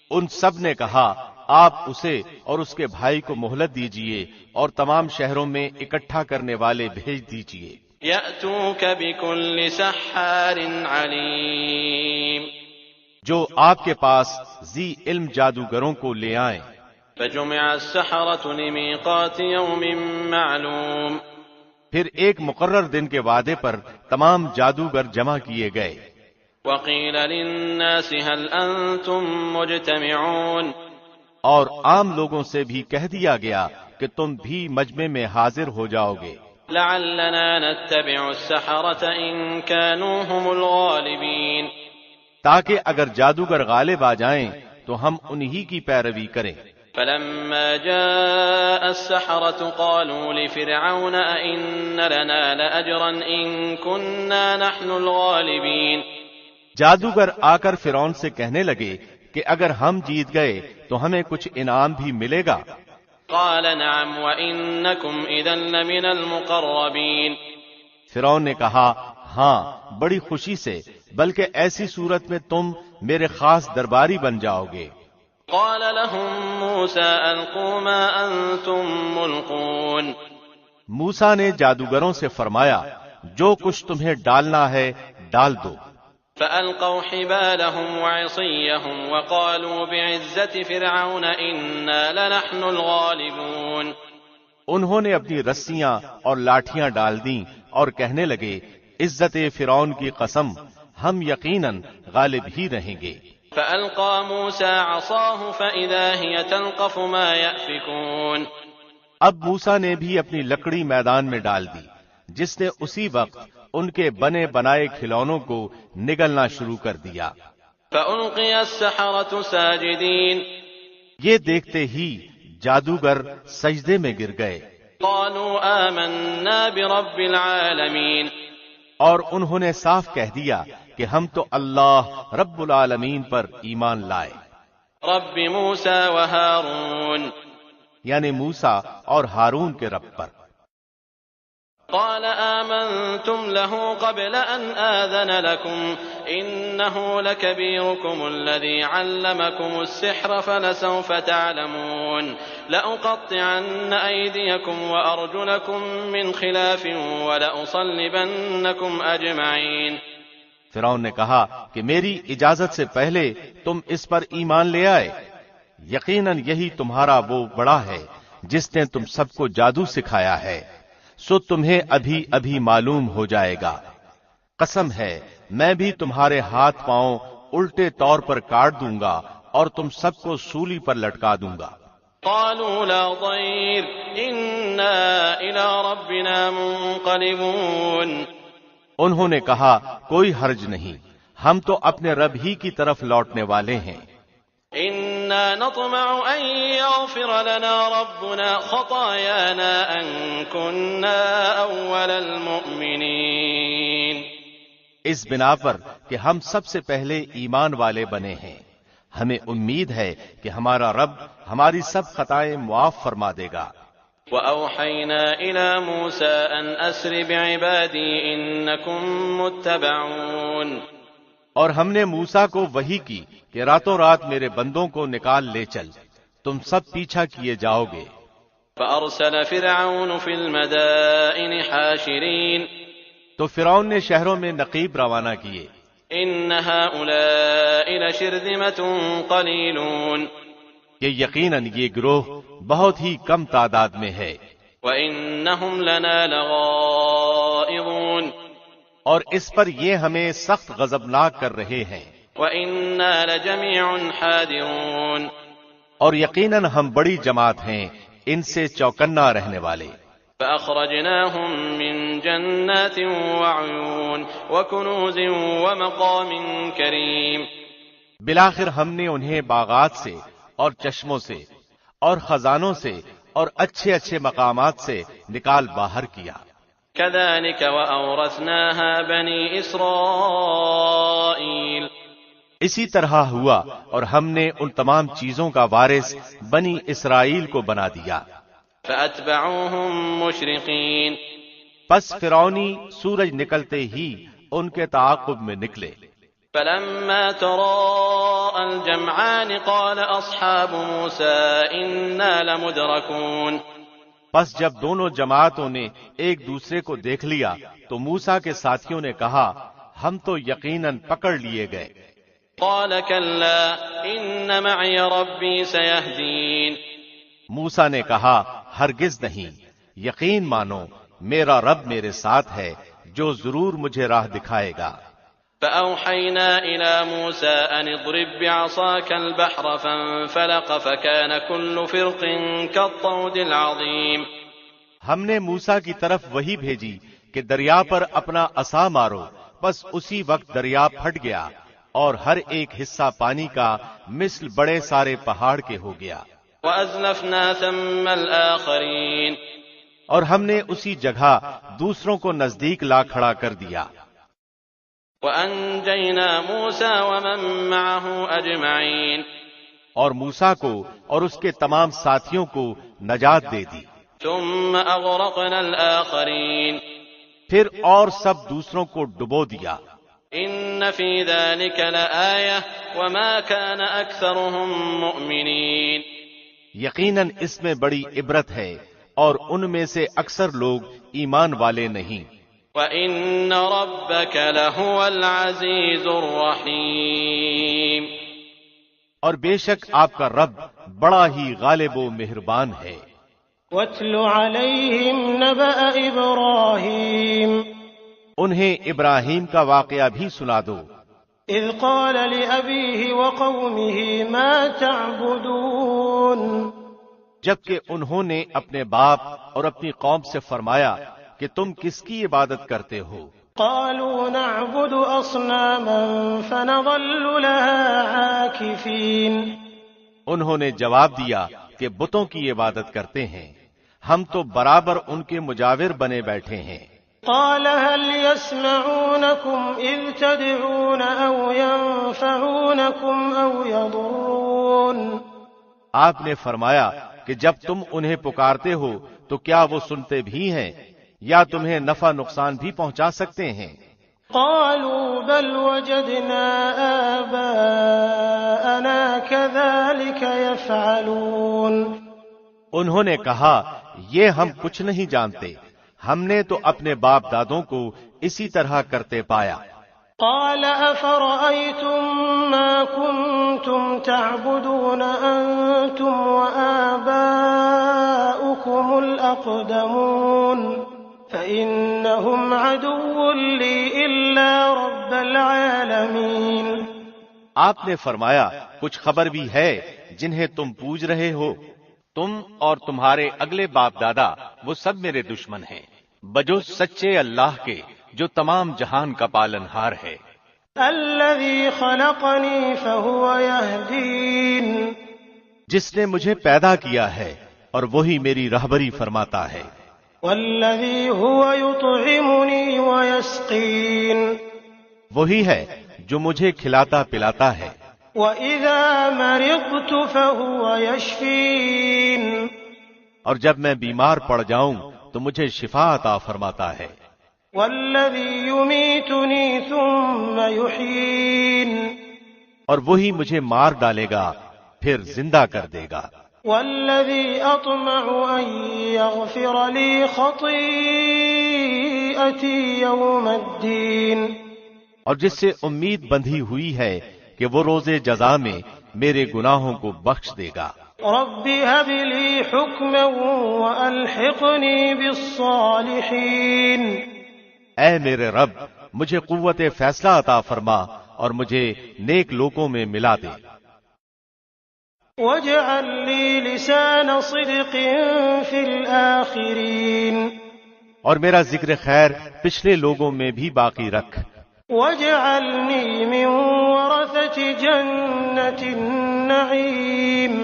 S2: ان سب نے کہا آپ اسے اور اس کے بھائی کو مہلت دیجئے اور تمام شہروں میں اکٹھا کرنے والے بھیج دیجئے۔
S3: يأتوك بكل سحار عليم۔
S2: جو آپ کے پاس ذی علم جادوگروں کو لے آئیں۔
S3: فجمع السحرة لميقات يوم معلوم۔
S2: پھر ایک مقرر دن کے وعدے پر تمام جادوگر جمع کیے گئے۔
S3: وقيل للناس هل أنتم مجتمعون۔
S2: اور عام لوگوں سے بھی کہہ دیا گیا کہ تم بھی مجمع میں حاضر ہو جاؤ گے۔
S3: لعلنا نتبع السحرة إن كانوا هم الغالبين۔
S2: تاکہ اگر جادوگر غالب آ جائیں تو ہم انہی کی پیروی کریں۔
S3: فلما جاء السحرة قالوا لفرعون أئن لنا لأجرا إن كنا نحن الغالبين۔
S2: جادوگر آ کر فرعون سے کہنے لگے کہ اگر ہم جیت گئے تو ہمیں کچھ انعام بھی ملے گا۔
S3: قال نعم وإنكم إذا لمن المقربين۔
S2: فرعون نے کہا ہاں بڑی خوشی سے، بلکہ ایسی صورت میں تم میرے خاص درباری بن جاؤ گے۔
S3: قال لهم موسى ألقوا ما أنتم ملقون۔
S2: موسیٰ نے جادوگروں سے فرمایا جو کچھ تمہیں ڈالنا ہے ڈال دو۔
S3: فألقوا حبالهم وعصيهم وقالوا بعزة فرعون إنا لنحن الغالبون۔
S2: انہوں نے اپنی رسیاں اور لاٹھیاں ڈال دیں اور کہنے لگے عزت فرعون کی قسم ہم یقیناً غالب ہی رہیں گے۔
S3: فألقى موسى عصاه فإذا هي تلقف ما يأفكون۔
S2: اب موسیٰ نے بھی اپنی لکڑی میدان میں ڈال دی جس نے اسی وقت ان کے بنے بنائے کھلونوں کو نگلنا شروع کر دیا۔
S3: فألقي السحرة ساجدين۔
S2: یہ دیکھتے ہی جادوگر سجدے میں گر گئے۔
S3: قالوا آمنا برب العالمين۔
S2: اور انہوں نے صاف کہہ دیا کہ ہم تو اللہ رب العالمین پر ایمان لائے۔
S3: رب موسى وهارون۔
S2: یعنی موسیٰ اور ہارون کے رب پر۔
S3: قال آمنتم له قبل أن آذن لكم إنه لكبيركم الذي علمكم السحر فلسوف تعلمون لأقطعن أيديكم وأرجلكم من خلاف ولأصلبنكم أجمعين۔
S2: فرعون نے کہا کہ میری اجازت سے پہلے تم اس پر ایمان لے آئے، یقیناً یہی تمہارا وہ بڑا ہے جس نے تم سب کو جادو سکھایا ہے، سو تمہیں ابھی ابھی معلوم ہو جائے گا۔ قسم ہے میں بھی تمہارے ہاتھ پاؤں الٹے طور پر کاٹ دوں گا اور تم سب کو سولی پر لٹکا دوں گا۔
S3: قالوا لا ضير إنا إلى ربنا منقلبون۔
S2: انہوں نے کہا کوئی حرج نہیں، ہم تو اپنے رب ہی کی طرف لوٹنے والے ہیں۔
S3: إنا نطمع أن يغفر لنا ربنا خطايانا أن كنا أول المؤمنين۔
S2: اس بنا پر کہ ہم سب سے پہلے ایمان والے بنے ہیں، ہمیں امید ہے کہ ہمارا رب ہماری سب خطائیں معاف فرما دے گا۔
S3: وأوحينا إلى موسى أن أسر بعبادي إنكم متبعون۔
S2: اور ہم نے موسیٰ کو وحی کی کہ راتوں رات میرے بندوں کو نکال لے چل، تم سب پیچھا کیے جاؤ گے۔
S3: فأرسل فرعون في المدائن حاشرين
S2: تو فرعون نے شہروں میں نقیب روانہ کیے۔
S3: إن هؤلاء لشرذمة قليلون
S2: کہ یقیناً یہ گروہ بہت ہی کم تعداد میں ہے۔
S3: وَإِنَّهُمْ لَنَا لَغَائِظُونَ
S2: اور اس پر یہ ہمیں سخت غضبناک کر رہے ہیں۔
S3: وَإِنَّا لَجَمِيعٌ حَاذِرُونَ
S2: اور یقیناً ہم بڑی جماعت ہیں ان سے چوکنا رہنے والے۔
S3: فَأَخْرَجْنَاهُمْ مِنْ جَنَّاتٍ وَعُيُونٍ وَكُنُوزٍ وَمَقَامٍ كَرِيمٍ
S2: بالآخر ہم نے انہیں باغات سے اور چشموں سے اور خزانوں سے اور اچھے اچھے مقامات سے نکال باہر کیا۔
S3: كَذَلِكَ وَأَوْرَثْنَاهَا بَنِي إِسْرَائِيلَ
S2: اسی طرح ہوا اور ہم نے ان تمام چیزوں کا وارث بنی اسرائیل کو بنا دیا۔
S3: فَأَتْبَعُوهُمْ مُشْرِقِينَ
S2: پس فرعونی سورج نکلتے ہی ان کے تعاقب میں نکلے۔
S3: فَلَمَّا تَرَاءَى الْجَمْعَانِ قَالَ أَصْحَابُ مُوسَىٰ إِنَّا لَمُدْرَكُونَ
S2: پس جب دونوں جماعتوں نے ایک دوسرے کو دیکھ لیا تو موسیٰ کے ساتھیوں نے کہا ہم تو یقیناً پکڑ لیے گئے۔
S3: قَالَ كَلَّا إِنَّ مَعِيَ رَبِّي سَيَهْدِينِ
S2: موسیٰ نے کہا ہرگز نہیں، یقین مانو میرا رب میرے ساتھ ہے جو ضرور مجھے راہ دکھائے گا۔
S3: فَأَوْحَيْنَا إِلَى مُوسَىٰ أَنِ اضْرِب بِّعَصَاكَ الْبَحْرَ فَانفَلَقَ فَكَانَ كُلُّ فِرْقٍ كَالطَّوْدِ الْعَظِيمِ
S2: ہم نے موسیٰ کی طرف وہی بھیجی کہ دریا پر اپنا عصا مارو، بس اسی وقت دریا پھٹ گیا اور ہر ایک حصہ پانی کا مثل بڑے سارے پہاڑ کے ہو گیا۔
S3: وَأَزْلَفْنَا ثَمَّ الْآخَرِينَ
S2: اور ہم نے اسی جگہ دوسروں کو نزدیک لا کھڑا کر دیا۔
S3: وَأَنجَيْنَا مُوسَىٰ وَمَن مَّعَهُ أَجْمَعِينَ
S2: اور موسیٰ کو اور اس کے تمام ساتھیوں کو نجات دے دی۔
S3: ثُمَّ أَغْرَقْنَا الْآخَرِينَ
S2: پھر اور سب دوسروں کو ڈبو دیا۔
S3: إِنَّ فِي ذَلِكَ لَآيَةً وَمَا كَانَ أَكْثَرُهُم مُّؤْمِنِينَ
S2: یقیناً اس میں بڑی عبرت ہے اور ان میں سے اکثر لوگ ایمان والے نہیں۔
S3: وَإِنَّ رَبَّكَ لَهُوَ الْعَزِيزُ الرَّحِيمُ
S2: اور بے شک آپ کا رب بڑا ہی غالب و مہربان ہے۔
S4: وَاتْلُ عَلَيْهِمْ نَبَأَ إِبْرَاهِيمَ
S2: انہیں ابراہیم کا واقعہ بھی سنا دو۔
S4: إِذْ قَالَ لِأَبِيهِ وَقَوْمِهِ مَا تَعْبُدُونَ
S2: جبکہ انہوں نے اپنے باپ اور اپنی قوم سے فرمایا کہ تم کس کی عبادت کرتے ہو؟
S4: قَالُوا نَعْبُدُ أَصْنَامًا فَنَظَلُّ لَهَا عَاكِفِينَ
S2: انہوں نے جواب دیا کہ بتوں کی عبادت کرتے ہیں، ہم تو برابر ان کے مجاور بنے بیٹھے ہیں۔
S4: قَالَ هَلْ يَسْمَعُونَكُمْ إِذْ تَدْعُونَ أَوْ يَنفَعُونَكُمْ أَوْ يَضُرُّونَ
S2: آپ نے فرمایا کہ جب تم انہیں پکارتے ہو تو کیا وہ سنتے بھی ہیں یا تمہیں نفع نقصان بھی پہنچا سکتے ہیں؟
S4: قَالُوا بَلْ وَجَدْنَا آبَاءَنَا كَذَلِكَ يَفْعَلُونَ
S2: انہوں نے کہا یہ ہم کچھ نہیں جانتے، ہم نے تو اپنے باپ دادوں کو اسی طرح کرتے پایا۔
S4: قَالَ أَفَرَأَيْتُم مَّا كُنتُمْ تَعْبُدُونَ أَنتُمْ وَآبَاؤُكُمُ الْأَقْدَمُونَ فَإِنَّهُمْ عَدُوٌّ لِّي إِلَّا رَبَّ الْعَالَمِينَ
S2: آپ نے فرمایا کچھ خبر بھی ہے جنہیں تم پوج رہے ہو؟ تم اور تمہارے اگلے باپ دادا وہ سب میرے دشمن ہیں بجز سچے اللہ کے جو تمام جہان کا پالنہار ہے۔
S4: الذي خلقني فهو يهدين
S2: جس نے مجھے پیدا کیا ہے اور وہی میری رہبری فرماتا ہے۔
S4: والذي هو يطعمني ويسقين
S2: وہی ہے جو مجھے کھلاتا پلاتا ہے۔
S4: وإذا مرضت فهو يشفين
S2: اور جب میں بیمار پڑ جاؤں تو مجھے شفا عطا فرماتا ہے۔
S4: والذي يميتني ثم يحيين
S2: اور وہی مجھے مار ڈالے گا پھر زندہ کر دے گا۔
S4: والذي أطمع أن يغفر لي خطيئتي يوم الدين،
S2: اور جس سے امید بندھی ہوئی ہے کہ وہ روز جزا میں میرے گناہوں کو بخش دے گا۔
S4: رب هب لي حكما وألحقني بالصالحين،
S2: اے میرے رب مجھے قوت فیصلہ عطا فرما اور مجھے نیک لوگوں میں ملا دے۔
S4: واجعل لي لسان صدق في الآخرين،
S2: اور میرا ذکر خیر پچھلے لوگوں میں بھی باقی رکھ۔
S4: واجعلني من ورثة جنة النعيم،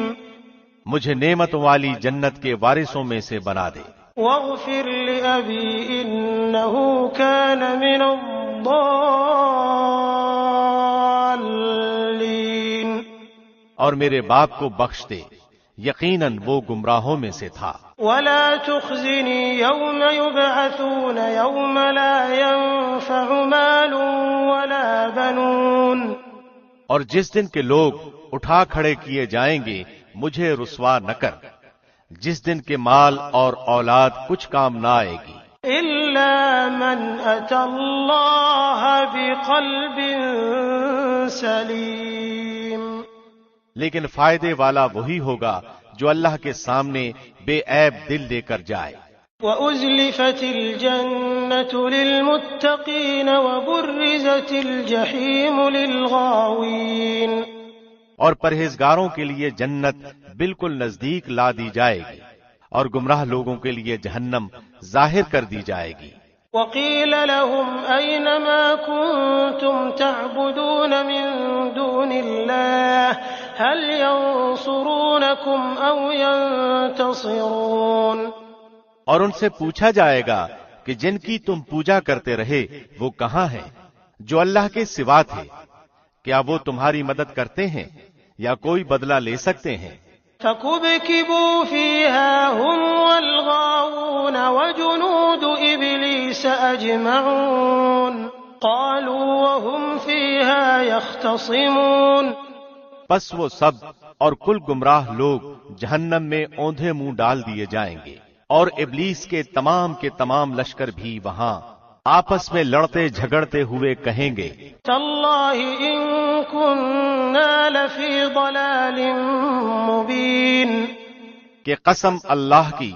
S2: مجھے نعمتوں والی جنت کے وارثوں میں سے بنا دے۔
S4: واغفر لأبي إنه كان من الضالين،
S2: اور میرے باپ کو بخش دے، یقیناً وہ گمراہوں میں سے تھا۔
S4: ولا تخزني يوم يبعثون يوم لا ينفع مال ولا بنون،
S2: اور جس دن کے لوگ اٹھا کھڑے کیے جائیں گے مجھے رسوا نہ کر، جس دن کے مال اور اولاد کچھ کام نہ آئے گی،
S4: إلا من أتى الله بقلب سليم،
S2: لیکن فائدے والا وہی ہوگا جو اللہ کے سامنے بے عیب دل لے کر جائے۔
S4: وأزلفت الجنة للمتقين وبرزت الجحيم للغاوين،
S2: اور پرہیزگاروں کے لیے جنت بالکل نزدیک لا دی جائے گی اور گمراہ لوگوں کے لیے جہنم ظاہر کر دی جائے گی۔
S4: وقيل لهم أين ما كنتم تعبدون من دون الله هل ينصرونكم أو ينتصرون،
S2: اور ان سے پوچھا جائے گا کہ جن کی تم پوجا کرتے رہے وہ کہاں ہیں جو اللہ کے سوا تھے، کیا وہ تمہاری مدد کرتے ہیں یا کوئی بدلہ لے سکتے ہیں؟
S4: فكبكبوا فيها هم والغاوون وجنود إبليس أجمعون قالوا وهم فيها يختصمون،
S2: پس وہ سب اور کل گمراہ لوگ جہنم میں اوندھے منہ ڈال دیے جائیں گے، اور ابلیس کے تمام لشکر بھی وہاں آپس میں لڑتے جھگڑتے ہوئے کہیں گے،
S4: تاللہ ان كنا لفی ضلال مبین،
S2: کہ قسم اللہ کی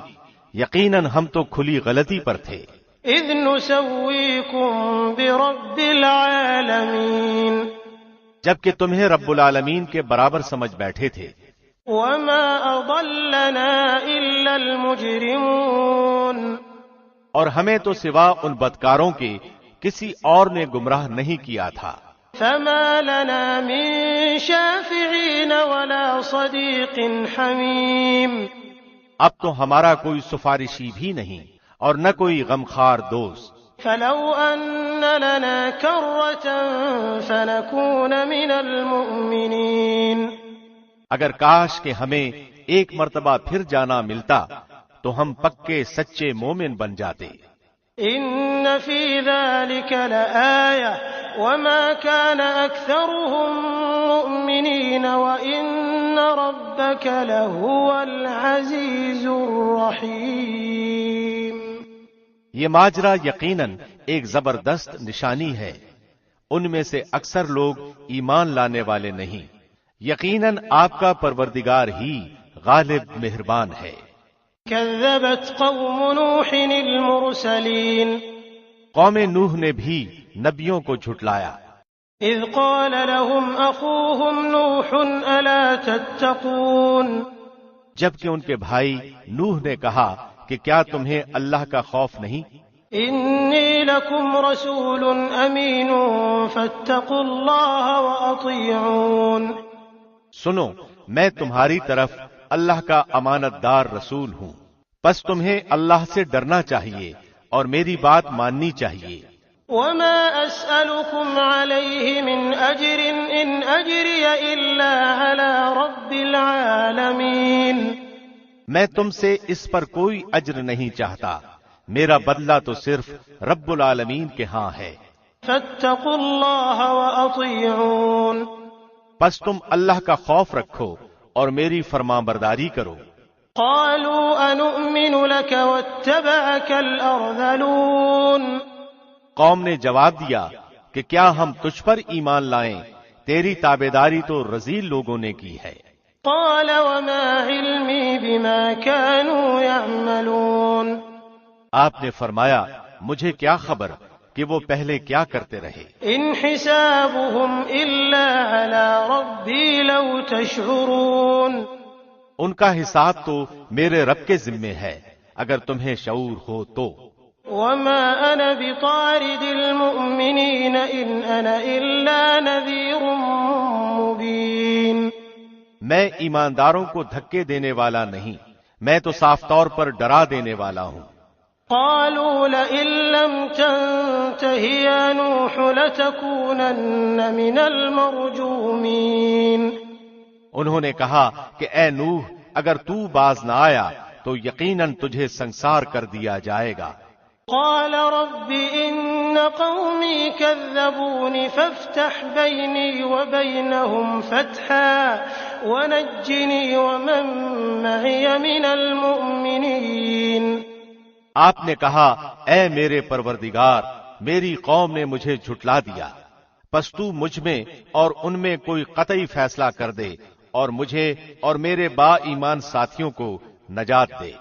S2: یقیناً ہم تو کھلی غلطی پر تھے،
S4: اذ نسویکم برب العالمین،
S2: جبکہ تمہیں رب العالمین کے برابر سمجھ بیٹھے تھے،
S4: وما اضلنا الا المجرمون،
S2: اور ہمیں تو سوا ان بدکاروں کے کسی اور نے گمراہ نہیں کیا تھا،
S4: فما لنا من شافعین ولا صدیق حمیم،
S2: اب تو ہمارا کوئی سفارشی بھی نہیں اور نہ کوئی غمخوار دوست،
S4: فلو ان لنا کرة فنكون من المؤمنین،
S2: اگر کاش کہ ہمیں ایک مرتبہ پھر جانا ملتا تو ہم پکے سچے مومن بن جاتے۔
S4: ان فی ذلک لآیہ وما كان اکثرهم مؤمنین وان ربک لہو العزیز الرحیم،
S2: یہ ماجرا یقیناً ایک زبردست نشانی ہے، ان میں سے اکثر لوگ ایمان لانے والے نہیں، یقیناً آپ کا پروردگار ہی غالب مہربان ہے۔
S4: كذبت قوم نوح المرسلین،
S2: قوم نوح نے بھی نبیوں کو جھٹلایا،
S4: اذ قال لهم اخوهم نوح الا تتقون،
S2: جبکہ ان کے بھائی نوح نے کہا کہ کیا تمہیں اللہ کا خوف نہیں؟
S4: انی لکم رسول امین فاتقوا اللہ واطیعون،
S2: سنو میں تمہاری طرف اللہ کا امانت دار رسول ہوں، پس تمہیں اللہ سے ڈرنا چاہیے اور میری بات ماننی چاہیے۔
S4: وما اسألكم علیہ من اجر ان اجری الا علی رب العالمین،
S2: میں تم سے اس پر کوئی اجر نہیں چاہتا، میرا بدلہ تو صرف رب العالمین کے ہاں ہے۔
S4: فاتقوا اللہ واطیعون،
S2: پس تم اللہ کا خوف رکھو اور میری فرمانبرداری کرو۔
S4: قالوا أنؤمن لك واتبعك الأرذلون
S2: قوم نے جواب دیا کہ کیا ہم تجھ پر ایمان لائیں، تیری تابعداری تو رذیل لوگوں نے کی ہے۔
S4: قال وما علمي بما كانوا يعملون
S2: آپ نے فرمایا مجھے کیا خبر کہ وہ پہلے کیا کرتے رہے۔
S4: ان حسابهم الا على ربي لو تشعرون
S2: ان کا حساب تو میرے رب کے ذمے ہے اگر تمہیں شعور ہو تو۔
S4: وما انا بطارد المؤمنين ان انا الا نذير مبين
S2: میں ایمانداروں کو دھکے دینے والا نہیں، میں تو صاف طور پر ڈرا دینے والا ہوں۔
S4: قالوا لئن لم تنته يا نوح لتكونن من المرجومين
S2: انہوں نے کہا کہ اے نوح اگر تو باز نہ آیا تو یقیناً تجھے سنسار کر دیا جائے گا۔
S4: قال رب ان قومي كذبوني فافتح بيني وبينهم فتحا ونجني ومن معي من المؤمنين
S2: آپ نے کہا اے میرے پروردگار میری قوم نے مجھے جھٹلا دیا، پس تو مجھ میں اور ان میں کوئی قطعی فیصلہ کر دے اور مجھے اور میرے با ایمان ساتھیوں کو نجات دے۔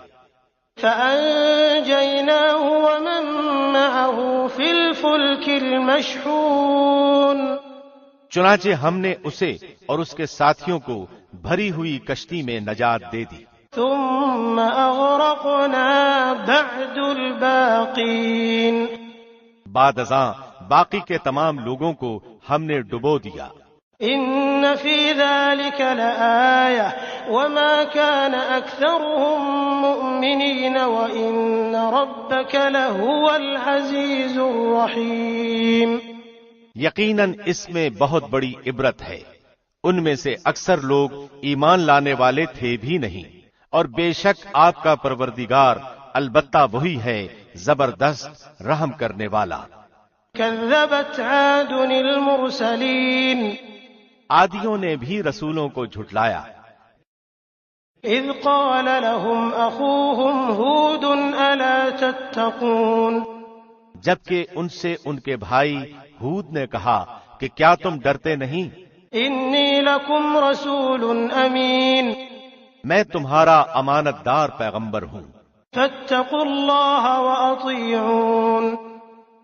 S4: فأنجيناه ومن معه في الفلك المشحون
S2: چنانچہ ہم نے اسے اور اس کے ساتھیوں کو بھری ہوئی کشتی میں نجات دے دی۔
S4: ثم أغرقنا بعد الباقين
S2: بعد ازاں باقی کے تمام لوگوں کو ہم نے ڈبو دیا۔
S4: ان في ذلك لآية وما كان أكثرهم مؤمنين وإن ربك لهو العزيز الرحيم
S2: یقیناً اس میں بہت بڑی عبرت ہے، ان میں سے اکثر لوگ ایمان لانے والے تھے بھی نہیں، اور بے شک آپ کا پروردگار البتہ وہی ہے زبردست رحم کرنے والا۔
S4: كذبت عاد المرسلين
S2: عادیوں نے بھی رسولوں کو جھٹلایا۔
S4: اذ قال لهم اخوهم هود الا تتقون
S2: جبکہ ان سے ان کے بھائی ہود نے کہا کہ کیا تم ڈرتے نہیں؟
S4: انی لکم رسول امین
S2: میں تمہارا امانت دار پیغمبر ہوں،
S4: فاتقوا اللہ واطیعون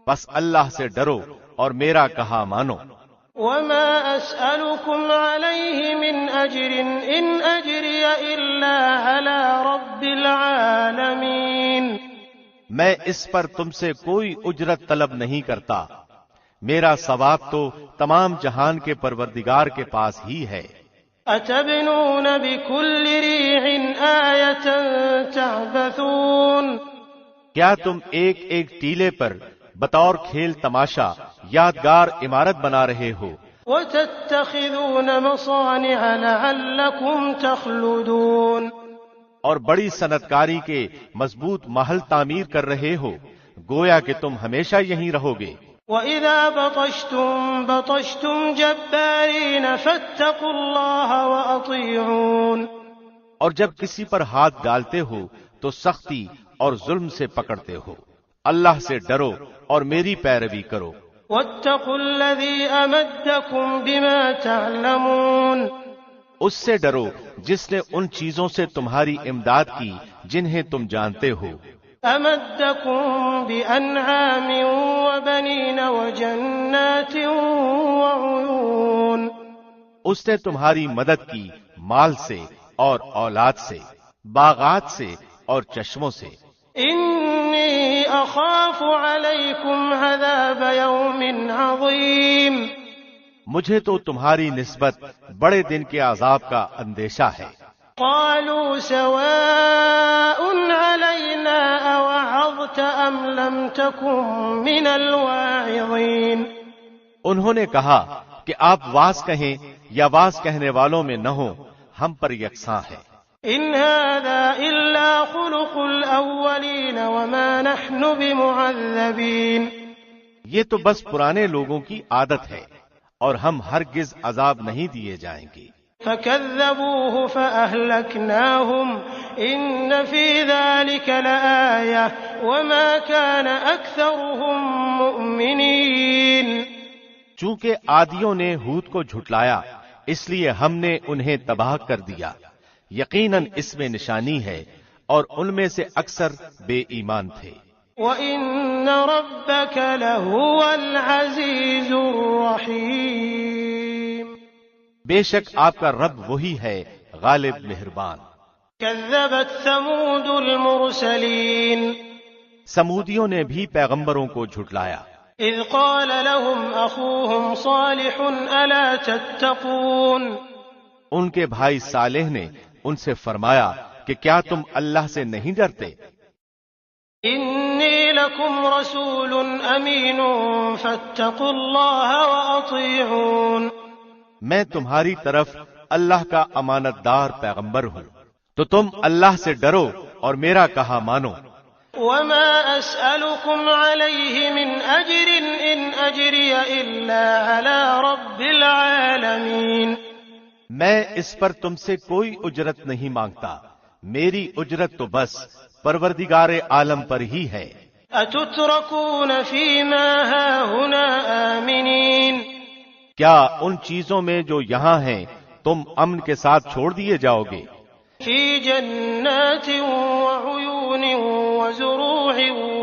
S2: بس اللہ سے ڈرو اور میرا کہا مانو۔
S4: وما اسألكم عليه من اجر ان اجری الا على رب العالمین
S2: میں اس پر تم سے کوئی اجرت طلب نہیں کرتا، میرا ثواب تو تمام جہان کے پروردگار کے پاس ہی ہے۔
S4: اتبنون بكل ريع آية تعبثون
S2: کیا تم ایک ایک ٹیلے پر بطور کھیل تماشا یادگار عمارت بنا رہے ہو؟
S4: وتتخذون مصانع لعلكم تخلدون
S2: اور بڑی صنعت کاری کے مضبوط محل تعمیر کر رہے ہو گویا کہ تم ہمیشہ یہیں رہو گے۔
S4: وَإِذَا بَطَشْتُمْ بَطَشْتُمْ جَبَّارِينَ فَاتَّقُوا اللَّهَ وَأَطِيعُونَ
S2: اور جب کسی پر ہاتھ ڈالتے ہو تو سختی اور ظلم سے پکڑتے ہو، اللہ سے ڈرو اور میری پیروی کرو۔
S4: وَاتَّقُوا الَّذِي أَمَدَّكُمْ بِمَا تَعْلَمُونَ
S2: اس سے ڈرو جس نے ان چیزوں سے تمہاری امداد کی جنہیں تم جانتے ہو۔
S4: أَمَدَّكُمْ بِأَنْعَامٍ وَبَنِينَ وَجَنَّاتٍ وَعُيُونٍ
S2: اس نے تمہاری مدد کی مال سے اور اولاد سے، باغات سے اور چشموں سے۔
S4: إِنِّي أَخَافُ عَلَيْكُمْ عَذَابَ يَوْمٍ عَظِيمٍ
S2: مجھے تو تمہاری نسبت بڑے دن کے عذاب کا اندیشہ ہے۔
S4: قالوا سواء علينا أوعظت أم لم تكن من الواعظين
S2: انہوں نے کہا کہ آپ واز کہیں یا واز کہنے والوں میں نہ ہوں، ہم پر یکساں ہے۔
S4: إن هذا إلا خلق الأولين وما نحن بمعذبين
S2: یہ تو بس پرانے لوگوں کی عادت ہے اور ہم ہرگز عذاب نہیں دیے جائیں گے۔
S4: فكذبوه فأهلكناهم إن في ذلك لآية وما كان أكثرهم مؤمنين۔
S2: چونکہ عادیوں نے ہود کو جھٹلایا اس لیے ہم نے انہیں تباہ کر دیا، یقیناً اس میں نشانی ہے اور ان میں سے اکثر بے ایمان تھے۔
S4: وَإِنَّ رَبَّكَ لَهُوَ الْعَزِيزُ الرَّحِيمُ،
S2: بے شک آپ کا رب وہی ہے غالب مہربان۔
S4: كذبت ثمود المرسلين،
S2: سمودیوں نے بھی پیغمبروں کو جھٹلایا۔
S4: اذ قال لهم اخوهم صالح الا تتقون،
S2: ان کے بھائی صالح نے ان سے فرمایا کہ کیا تم اللہ سے نہیں ڈرتے؟
S4: انی لکم رسول امین فاتقوا اللہ واطیعون،
S2: میں تمہاری طرف اللہ کا امانت دار پیغمبر ہوں تو تم اللہ سے ڈرو اور میرا کہا مانو۔
S4: وما اسألكم عليه من اجر ان اجری الا على رب العالمین،
S2: میں اس پر تم سے کوئی اجرت نہیں مانگتا، میری اجرت تو بس پروردگار عالم پر ہی ہے۔
S4: اتتركون فيما هاهنا آمنين،
S2: کیا ان چیزوں میں جو یہاں ہیں تم امن کے ساتھ چھوڑ دیے جاؤ گے؟
S4: فی جنات وعیون وزروع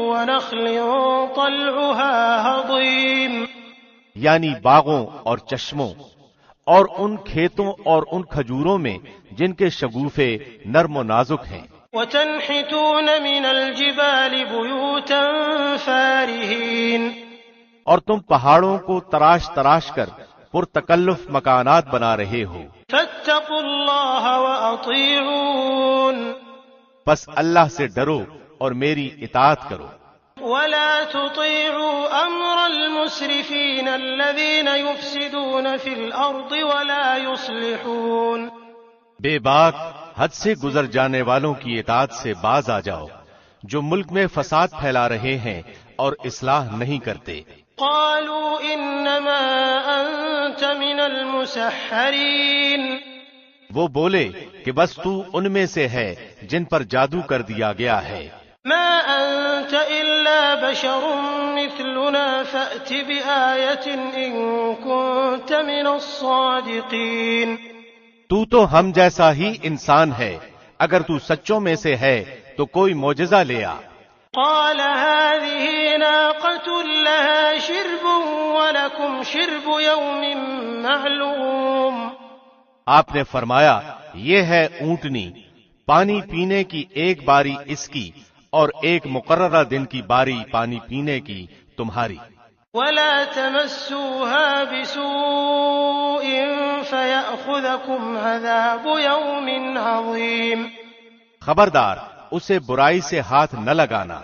S4: ونخل طلعها هضیم،
S2: یعنی باغوں اور چشموں اور ان کھیتوں اور ان کھجوروں میں جن کے شگوفے نرم و نازک ہیں۔
S4: وتنحتون من الجبال بیوتا فارہین،
S2: اور تم پہاڑوں کو تراش تراش کر پرتکلف مکانات بنا رہے ہو۔
S4: فاتقوا اللہ واطیعون،
S2: بس اللہ سے ڈرو اور میری اطاعت کرو۔
S4: ولا تطيعوا امر المسرفين الذين يفسدون في الارض ولا يصلحون،
S2: بے باک حد سے گزر جانے والوں کی اطاعت سے باز آ جاؤ جو ملک میں فساد پھیلا رہے ہیں اور اصلاح نہیں کرتے۔
S4: قالوا انما انت من المسحرین،
S2: وہ بولے کہ بس تو ان میں سے ہے جن پر جادو کر دیا گیا ہے۔
S4: ما انت الا بشر مثلنا فأت بآیة ان كنت من الصادقین،
S2: تو ہم جیسا ہی انسان ہے، اگر تو سچوں میں سے ہے تو کوئی معجزہ لے آ۔
S4: قال هذه ناقة لها شرب ولكم شرب يوم معلوم،
S2: آپ نے فرمایا یہ ہے اونٹنی، پانی پینے کی ایک باری اس کی اور ایک مقررہ دن کی باری پانی پینے کی تمہاری۔
S4: ولا تمسوها بسوء فيأخذكم عذاب يوم عظيم،
S2: خبردار اسے برائی سے ہاتھ نہ لگانا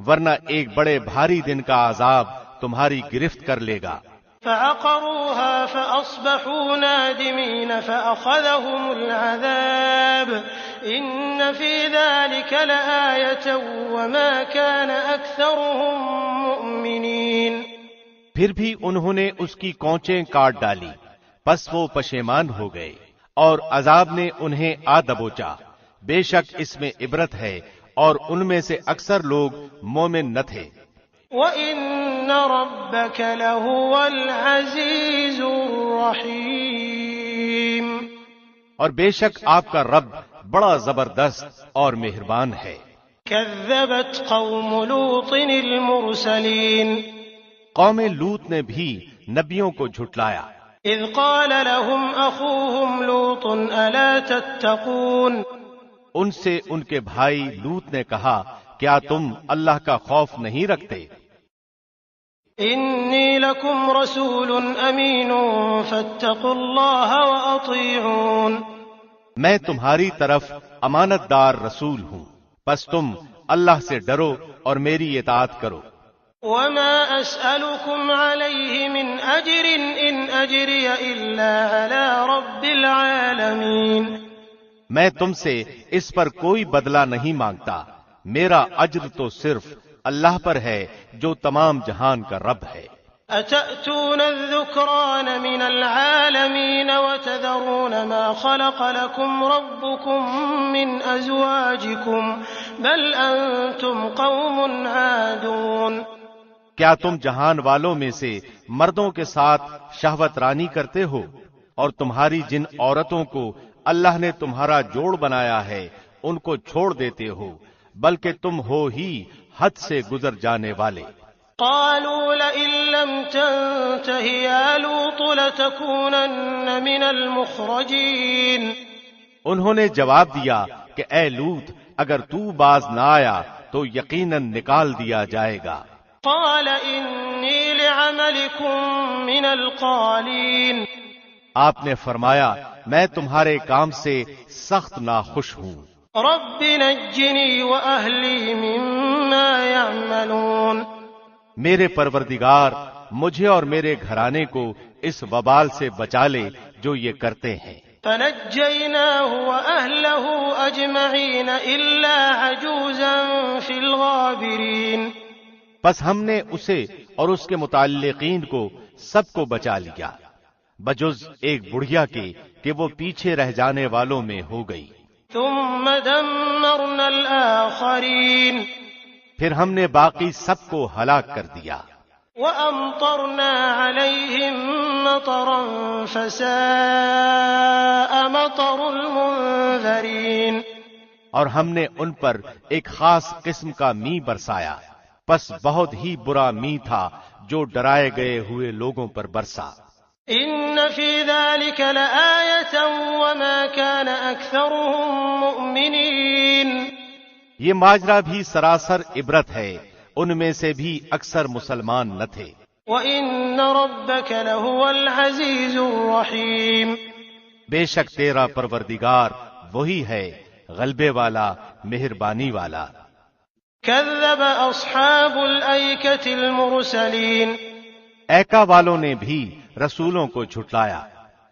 S2: ورنہ ایک بڑے بھاری دن کا عذاب تمہاری گرفت کر لے گا۔
S4: فعقروها فأصبحوا نادمين فأخذهم العذاب إن في ذلك لآية وما كان أكثرهم مؤمنين،
S2: پھر بھی انہوں نے اس کی کونچیں کاٹ ڈالی، پس وہ پشیمان ہو گئے اور عذاب نے انہیں آ دبوچا۔ بے شک اس میں عبرت ہے اور ان میں سے اکثر لوگ مومن نہ تھے۔
S4: وَإِنَّ رَبَّكَ لَهُوَ الْعَزِيزُ الرَّحِيمُ،
S2: اور بے شک آپ کا رب بڑا زبردست اور مہربان ہے۔
S4: كذبت قوم لوط المرسلين،
S2: قوم لوط نے بھی نبیوں کو جھٹلایا۔
S4: اذ قال لهم اخوهم لوط الا تتقون،
S2: ان سے ان کے بھائی لوط نے کہا کیا تم اللہ کا خوف نہیں رکھتے؟
S4: انی لکم رسول امین فاتقوا اللہ واطیعون،
S2: میں تمہاری طرف امانت دار رسول ہوں، بس تم اللہ سے ڈرو اور میری اطاعت کرو۔
S4: وما اسألكم علیہ من اجر ان اجری الا علی رب العالمین،
S2: میں تم سے اس پر کوئی بدلہ نہیں مانگتا، میرا اجر تو صرف اللہ پر ہے جو تمام جہان کا رب ہے۔
S4: أتأتون الذكران من العالمين وتذرون ما خلق لكم ربكم من أزواجكم بل أنتم قوم عادون۔
S2: کیا تم جہان والوں میں سے مردوں کے ساتھ شہوت رانی کرتے ہو اور تمہاری جن عورتوں کو اللہ نے تمہارا جوڑ بنایا ہے ان کو چھوڑ دیتے ہو، بلکہ تم ہو ہی حد سے گزر جانے والے۔
S4: قالوا لئن لم تنته يا لوط لتكونن من المخرجين۔
S2: انہوں نے جواب دیا کہ اے لوط، اگر تو باز نہ آیا تو یقیناً نکال دیا جائے گا۔
S4: قال إني لعملكم من القالين۔
S2: آپ نے فرمایا میں تمہارے کام سے سخت ناخوش ہوں۔
S4: رب نجني وأهلي مما يعملون۔
S2: میرے پروردگار مجھے اور میرے گھرانے کو اس وبال سے بچا لے جو یہ کرتے ہیں۔
S4: فنجيناه وأهله أجمعين إلا عجوزا في الغابرين۔
S2: پس ہم نے اسے اور اس کے متعلقین کو سب کو بچا لیا بجز ایک بڑھیا کے کہ وہ پیچھے رہ جانے والوں میں ہو گئی۔
S4: ثم دمرنا الآخرين۔
S2: پھر ہم نے باقی سب کو ہلاک کر دیا۔
S4: وأمطرنا عليهم مطرا فساء مطر المنذرين۔
S2: اور ہم نے ان پر ایک خاص قسم کا می برسایا، پس بہت ہی برا می تھا جو ڈرائے گئے ہوئے لوگوں پر برسا۔
S4: ان في ذلك لآية وما كان أكثرهم مؤمنين۔
S2: یہ ماجرا بھی سراسر عبرت ہے، ان میں سے بھی اکثر مسلمان نہ تھے۔
S4: وَإِنَّ رَبَّكَ لَهُوَ الْعَزِيزُ الرَّحِيمُ۔
S2: بے شک تیرا پروردگار وہی ہے غلبے والا مہربانی والا۔
S4: كذب أصحاب الأيكة المرسلين۔
S2: ایکا والوں نے بھی رسولوں کو جھٹلایا۔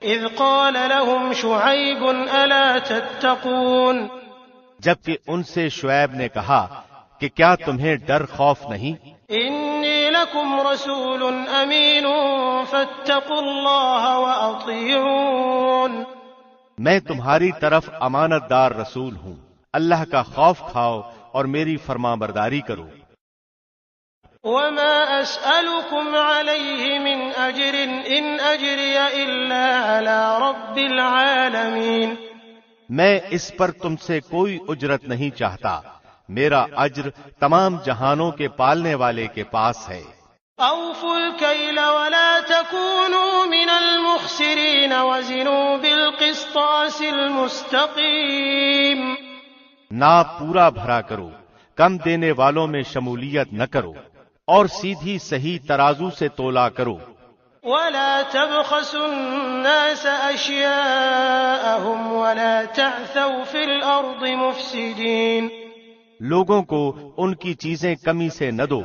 S4: إذ قال لهم شعيب ألا تتقون۔
S2: جبکہ ان سے شعیب نے کہا کہ کیا تمہیں ڈر خوف نہیں؟
S4: إني لكم رسول أمين فاتقوا الله وأطيعون۔
S2: میں تمہاری طرف امانت دار رسول ہوں، اللہ کا خوف کھاؤ اور میری فرما برداری کرو۔
S4: وما أسألكم عليه من أجر إن أجري إلا على رب العالمين۔
S2: میں اس پر تم سے کوئی اجرت نہیں چاہتا، میرا اجر تمام جہانوں کے پالنے والے کے پاس ہے۔
S4: أوفوا الكيل ولا تكونوا من المخسرين وزنوا بالقسطاس المستقيم۔
S2: ناپ پورا بھرا کرو، کم دینے والوں میں شمولیت نہ کرو، اور سیدھی صحیح ترازو سے تولا کرو۔
S4: ولا تبخسوا الناس أشياءهم ولا تعثوا في الأرض مفسدين۔
S2: لوگوں کو ان کی چیزیں کمی سے نہ دو،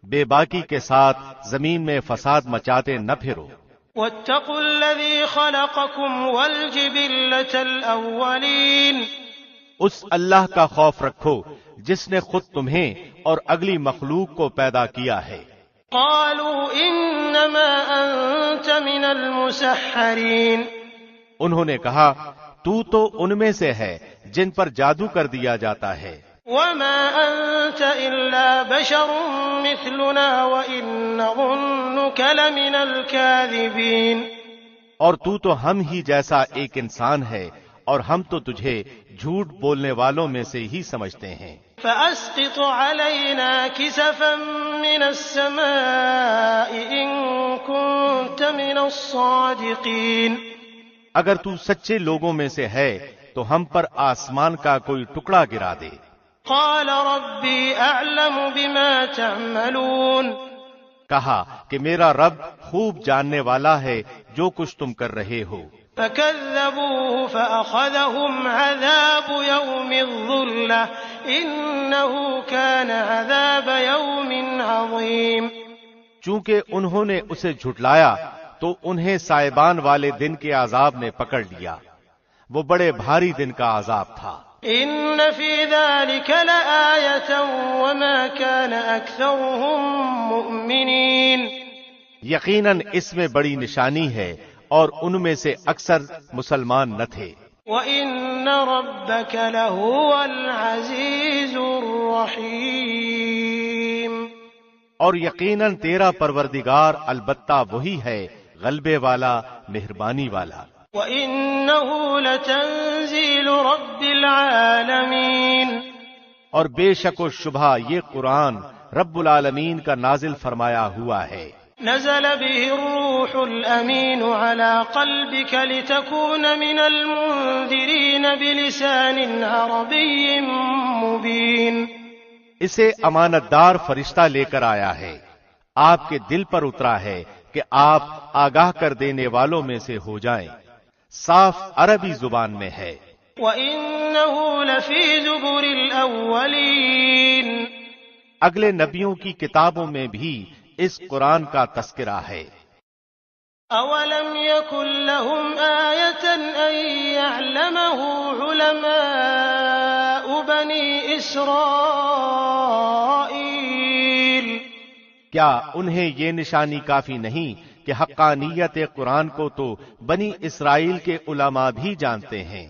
S2: بے باکی کے ساتھ زمین میں فساد مچاتے نہ پھرو۔
S4: واتقوا الذي خلقكم والجبلة الأولين۔
S2: اس اللہ کا خوف رکھو جس نے خود تمہیں اور اگلی مخلوق کو پیدا کیا ہے۔
S4: قالوا انما انت من المسحرین۔
S2: انہوں نے کہا تو ان میں سے ہے جن پر جادو کر دیا جاتا ہے۔
S4: وما انت الا بشر مثلنا وان نظنك لمن الكاذبین۔
S2: اور تو ہم ہی جیسا ایک انسان ہے اور ہم تو تجھے جھوٹ بولنے والوں میں سے ہی سمجھتے ہیں۔
S4: فأسقط علينا كسفا من السماء إن كنت من الصادقين۔
S2: اگر تو سچے لوگوں میں سے ہے تو ہم پر آسمان کا کوئی ٹکڑا گرا دے۔
S4: قال ربي أعلم بما تعملون۔
S2: کہا کہ میرا رب خوب جاننے والا ہے جو کچھ تم کر رہے ہو۔
S4: فكذبوه فأخذهم عذاب يوم الظلة إنه كان عذاب يوم عظيم۔
S2: چونکہ انہوں نے اسے جھٹلایا تو انہیں سائبان والے دن کے عذاب نے پکڑ لیا، وہ بڑے بھاری دن کا عذاب تھا۔
S4: إن في ذلك لآية وما كان أكثرهم مؤمنين۔
S2: یقیناً اس میں بڑی نشانی ہے اور ان میں سے اکثر مسلمان نہ تھے۔
S4: وَإِنَّ رَبَّكَ لَهُوَ الْعَزِيزُ الرَّحِيمُ،
S2: اور یقیناً تیرا پروردگار البتہ وہی ہے غلبے والا، مہربانی والا۔
S4: وَإِنَّهُ لَتَنزِيلُ رَبِّ الْعَالَمِينَ،
S2: اور بے شک و شبہ یہ قرآن رب العالمین کا نازل فرمایا ہوا ہے۔
S4: نزل به الروح الأمين على قلبك لتكون من المنذرين بلسان عربي مبين،
S2: اسے امانت دار فرشتہ لے کر آیا ہے، آپ کے دل پر اترا ہے کہ آپ آگاہ کر دینے والوں میں سے ہو جائیں، صاف عربی زبان میں ہے۔
S4: وَإِنَّهُ لَفِي زُبُرِ الْأَوَّلِينَ،
S2: اگلے نبیوں کی کتابوں میں بھی اس قرآن کا تذکرہ ہے۔
S4: أَوَلَمْ يَكُنْ لَهُمْ آيَةً أَن يَعْلَمَهُ عُلَمَاءُ بَنِي إِسْرَائِيلَ،
S2: کیا انہیں یہ نشانی کافی نہیں کہ حقانیت قرآن کو تو بنی اسرائیل کے علماء بھی جانتے ہیں؟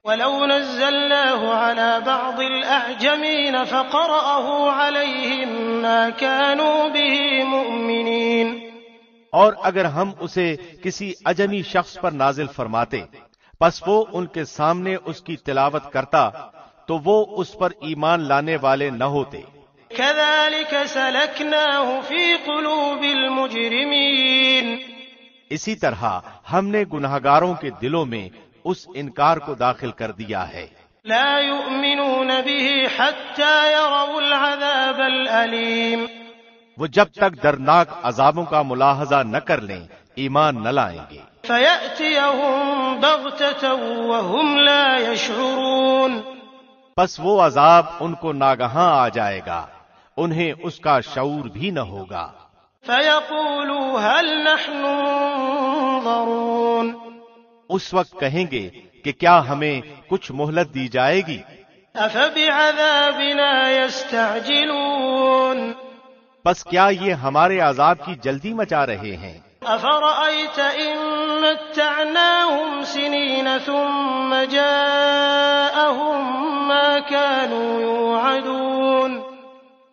S4: وَلَوْ نَزَّلْنَاهُ عَلَى بَعْضِ الْأَعْجَمِينَ فَقَرَأَهُ عَلَيْهِمْ مَا كَانُوا بِهِ مُؤْمِنِينَ،
S2: اور اگر ہم اسے کسی اجمی شخص پر نازل فرماتے پس وہ ان کے سامنے اس کی تلاوت کرتا تو وہ اس پر ایمان لانے والے نہ ہوتے۔
S4: كَذَلِكَ سَلَكْنَاهُ فِي قُلُوبِ الْمُجْرِمِينَ،
S2: اسی طرح ہم نے گنہگاروں کے دلوں میں اس انکار کو داخل کر دیا ہے۔
S4: لا يؤمنون به حتى يروا العذاب الأليم،
S2: وہ جب تک دردناک عذابوں کا ملاحظہ نہ کر لیں ایمان نہ لائیں گے۔
S4: فيأتيهم بغتة وهم لا يشعرون،
S2: پس وہ عذاب ان کو ناگہاں آ جائے گا، انہیں اس کا شعور بھی نہ ہوگا۔
S4: فيقولوا هل نحن منظرون،
S2: اس وقت کہیں گے کہ کیا ہمیں کچھ مہلت دی جائے گی؟
S4: أفبعذابنا يستعجلون،
S2: پس کیا یہ ہمارے عذاب کی جلدی مچا رہے ہیں؟
S4: أفرأيت إن متعناهم سنين ثم جاءهم ما كانوا يوعدون،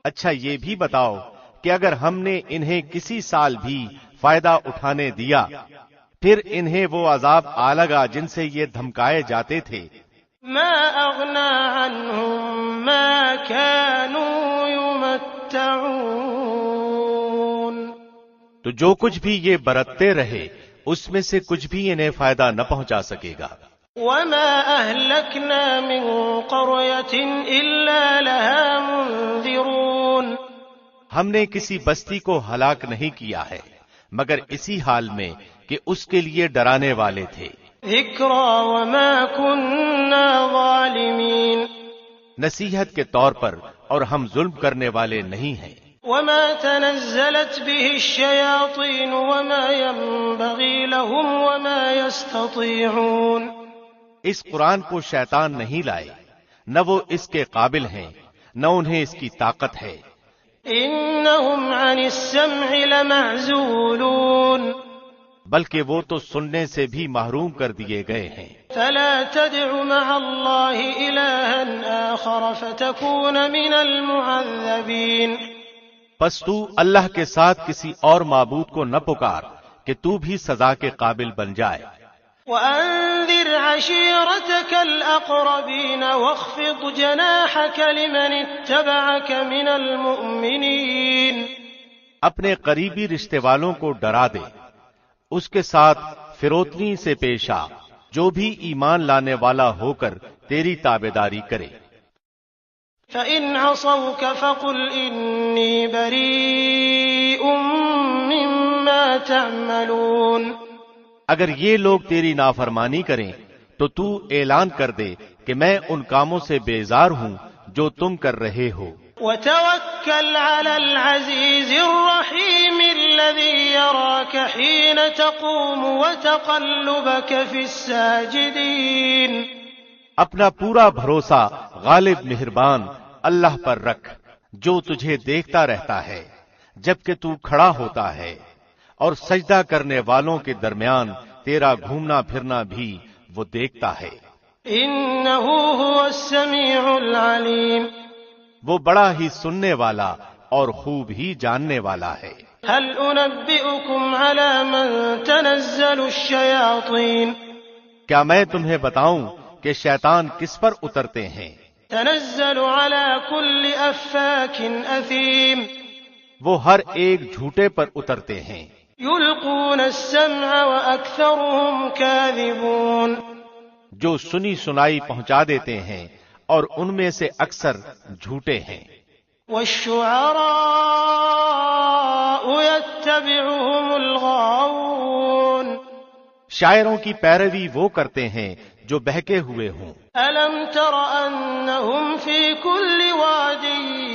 S2: اچھا یہ بھی بتاؤ کہ اگر ہم نے انہیں کسی سال بھی فائدہ اٹھانے دیا پھر انہیں وہ عذاب آ لگا جن سے یہ دھمکائے جاتے تھے۔
S4: ما أغنى عنهم ما كانوا يمتعون،
S2: تو جو کچھ بھی یہ برتتے رہے اس میں سے کچھ بھی انہیں فائدہ نہ پہنچا سکے گا۔
S4: وما أهلكنا من قرية إلا لها منذرون،
S2: ہم نے کسی بستی کو ہلاک نہیں کیا ہے مگر اسی حال میں کہ اس کے لیے ڈرانے والے تھے۔
S4: ذکرى وما كنا ظالمين،
S2: نصیحت کے طور پر، اور ہم ظلم کرنے والے نہیں ہیں۔
S4: وما تنزلت به الشياطين وما ينبغي لهم وما يستطيعون،
S2: اس قرآن کو شیطان نہیں لائے، نہ وہ اس کے قابل ہیں نہ انہیں اس کی طاقت ہے۔
S4: انهم عن السمع لمعزولون،
S2: بلکہ وہ تو سننے سے بھی محروم کر دیے گئے ہیں۔
S4: فلا تدع مع الله إلها آخر فتكون من المعذبين،
S2: پس تو اللہ کے ساتھ کسی اور معبود کو نہ پکار کہ تو بھی سزا کے قابل بن جائے۔
S4: وأنذر عشيرتك الأقربين واخفض جناحك لمن اتبعك من المؤمنين،
S2: اپنے قریبی رشتے والوں کو ڈرا دے، اس کے ساتھ فروتنی سے پیش آ جو بھی ایمان لانے والا ہو کر تیری تابعداری کرے۔
S4: فإن عصوك فقل إني بريء مما تعملون،
S2: اگر یہ لوگ تیری نافرمانی کریں تو تو اعلان کر دے کہ میں ان کاموں سے بیزار ہوں جو تم کر رہے ہو۔
S4: وتوكل على العزيز الرحيم الذي يراك حين تقوم وتقلبك في الساجدين،
S2: اپنا پورا بھروسہ غالب مہربان اللہ پر رکھ جو تجھے دیکھتا رہتا ہے جبکہ تو کھڑا ہوتا ہے اور سجدہ کرنے والوں کے درمیان تیرا گھومنا پھرنا بھی وہ دیکھتا ہے۔
S4: إنه هو السميع العليم
S2: وہ بڑا ہی سننے والا اور خوب ہی جاننے والا ہے۔
S4: هل أنبئكم على من تنزل الشياطين
S2: کیا میں تمہیں بتاؤں کہ شیطان کس پر اترتے ہیں؟
S4: تنزل على كل أفاك أثيم
S2: وہ ہر ایک جھوٹے پر اترتے ہیں۔
S4: يلقون السمع وأكثرهم كاذبون
S2: جو سنی سنائی پہنچا دیتے ہیں اور ان میں سے اکثر جھوٹے ہیں۔
S4: والشعراء يتبعهم الغاوون
S2: شاعروں کی پیروی وہ کرتے ہیں جو بہکے ہوئے ہوں۔
S4: ألم تر أنهم في كل واد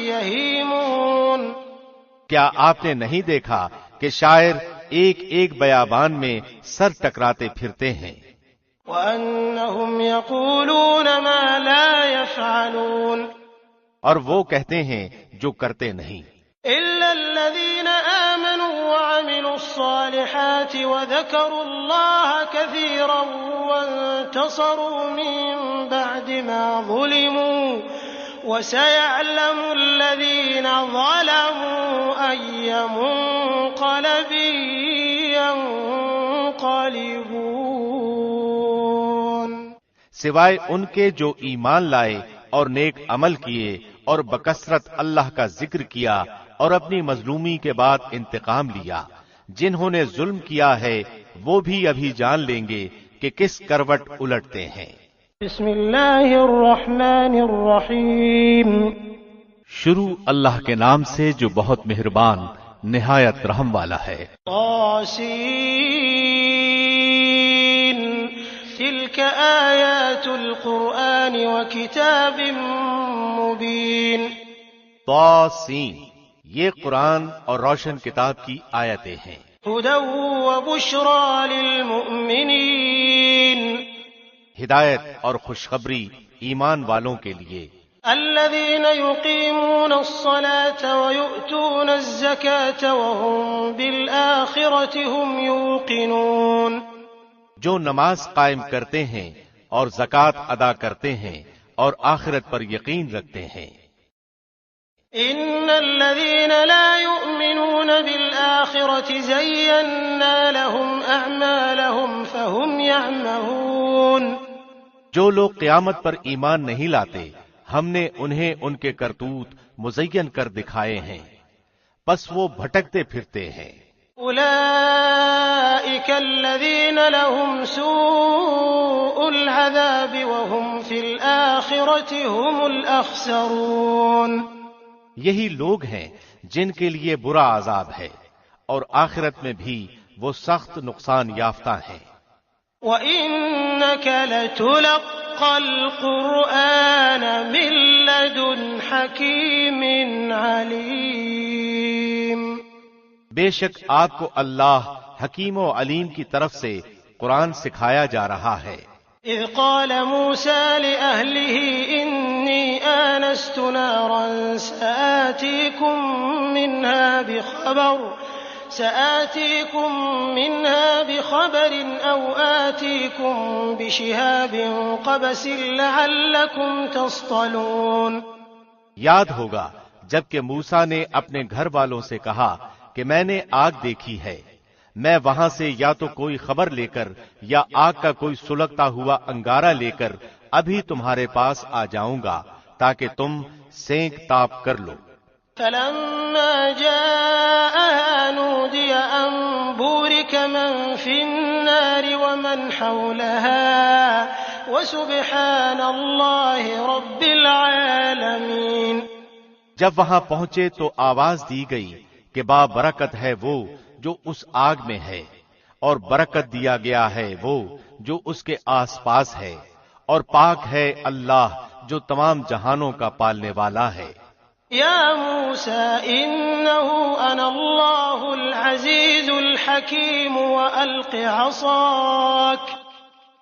S4: يهيمون
S2: کیا آپ نے نہیں دیکھا کہ شاعر ایک ایک بیابان میں سر ٹکراتے پھرتے ہیں؟
S4: وأنهم يقولون ما لا يفعلون
S2: اور وہ کہتے ہیں جو کرتے نہیں۔
S4: إلا الذين آمنوا وعملوا الصالحات وذكروا الله كثيرا وانتصروا من بعد ما ظلموا وسيعلم الذين ظلموا أي منقلب ينقلبون
S2: سوائے ان کے جو ایمان لائے اور نیک عمل کیے اور بکثرت اللہ کا ذکر کیا اور اپنی مظلومی کے بعد انتقام لیا، جنہوں نے ظلم کیا ہے وہ بھی ابھی جان لیں گے کہ کس کروٹ الٹتے ہیں۔
S4: بسم اللہ الرحمن الرحیم
S2: شروع اللہ کے نام سے جو بہت مہربان نہایت رحم والا ہے۔
S4: طاسین تلک آیات القرآن وکتاب مبین
S2: طاسین یہ قرآن اور روشن کتاب کی آیتیں ہیں۔
S4: ہدی وبشری للمؤمنین
S2: ہدایت اور خوشخبری ایمان والوں کے لیے۔
S4: الذين يقيمون الصلاة ويؤتون الزكاة وهم بالآخرة هم يوقنون
S2: جو نماز قائم کرتے ہیں اور زکوٰۃ ادا کرتے ہیں اور آخرت پر یقین رکھتے ہیں۔
S4: إن الذين لا يؤمنون بالآخرة زينا لهم أعمالهم فهم يعمهون
S2: جو لوگ قیامت پر ایمان نہیں لاتے ہم نے انہیں ان کے کرتوت مزین کر دکھائے ہیں، پس وہ بھٹکتے پھرتے ہیں۔
S4: أولئك الذين لهم سوء العذاب وهم في الآخرة هم الأخسرون
S2: یہی لوگ ہیں جن کے لیے برا عذاب ہے اور آخرت میں بھی وہ سخت نقصان یافتہ ہیں۔
S4: وَإِنَّكَ لَتُلَقَّى الْقُرْآنَ مِن لَّدُنْ حَكِيمٍ عَلِيمٍ
S2: بے شک آپ کو اللہ حکیم و علیم کی طرف سے قرآن سکھایا جا رہا ہے۔
S4: إذ قال موسى لأهله إني آنست نارا سآتيكم منها بخبر أو آتيكم بشهاب قبس لعلكم تصطلون
S2: یاد ہوگا جب کہ موسیٰ نے اپنے گھر والوں سے کہا کہ میں نے آگ دیکھی ہے، میں وہاں سے یا تو کوئی خبر لے کر یا آگ کا کوئی سلگتا ہوا انگارہ لے کر ابھی تمہارے پاس آ جاؤں گا تاکہ تم سینک تاپ کر لو۔
S4: فلما جاءها نودي أن بورك من في النار ومن حولها وسبحان الله رب العالمين
S2: جب وہاں پہنچے تو آواز دی گئی کہ بابرکت ہے وہ جو اس آگ میں ہے، اور برکت دیا گیا ہے وہ جو اس کے آس پاس ہے، اور پاک ہے اللہ جو تمام جہانوں کا پالنے والا ہے۔
S4: یا موسیٰ انہو انا اللہ العزیز الحکیم وألق عصاک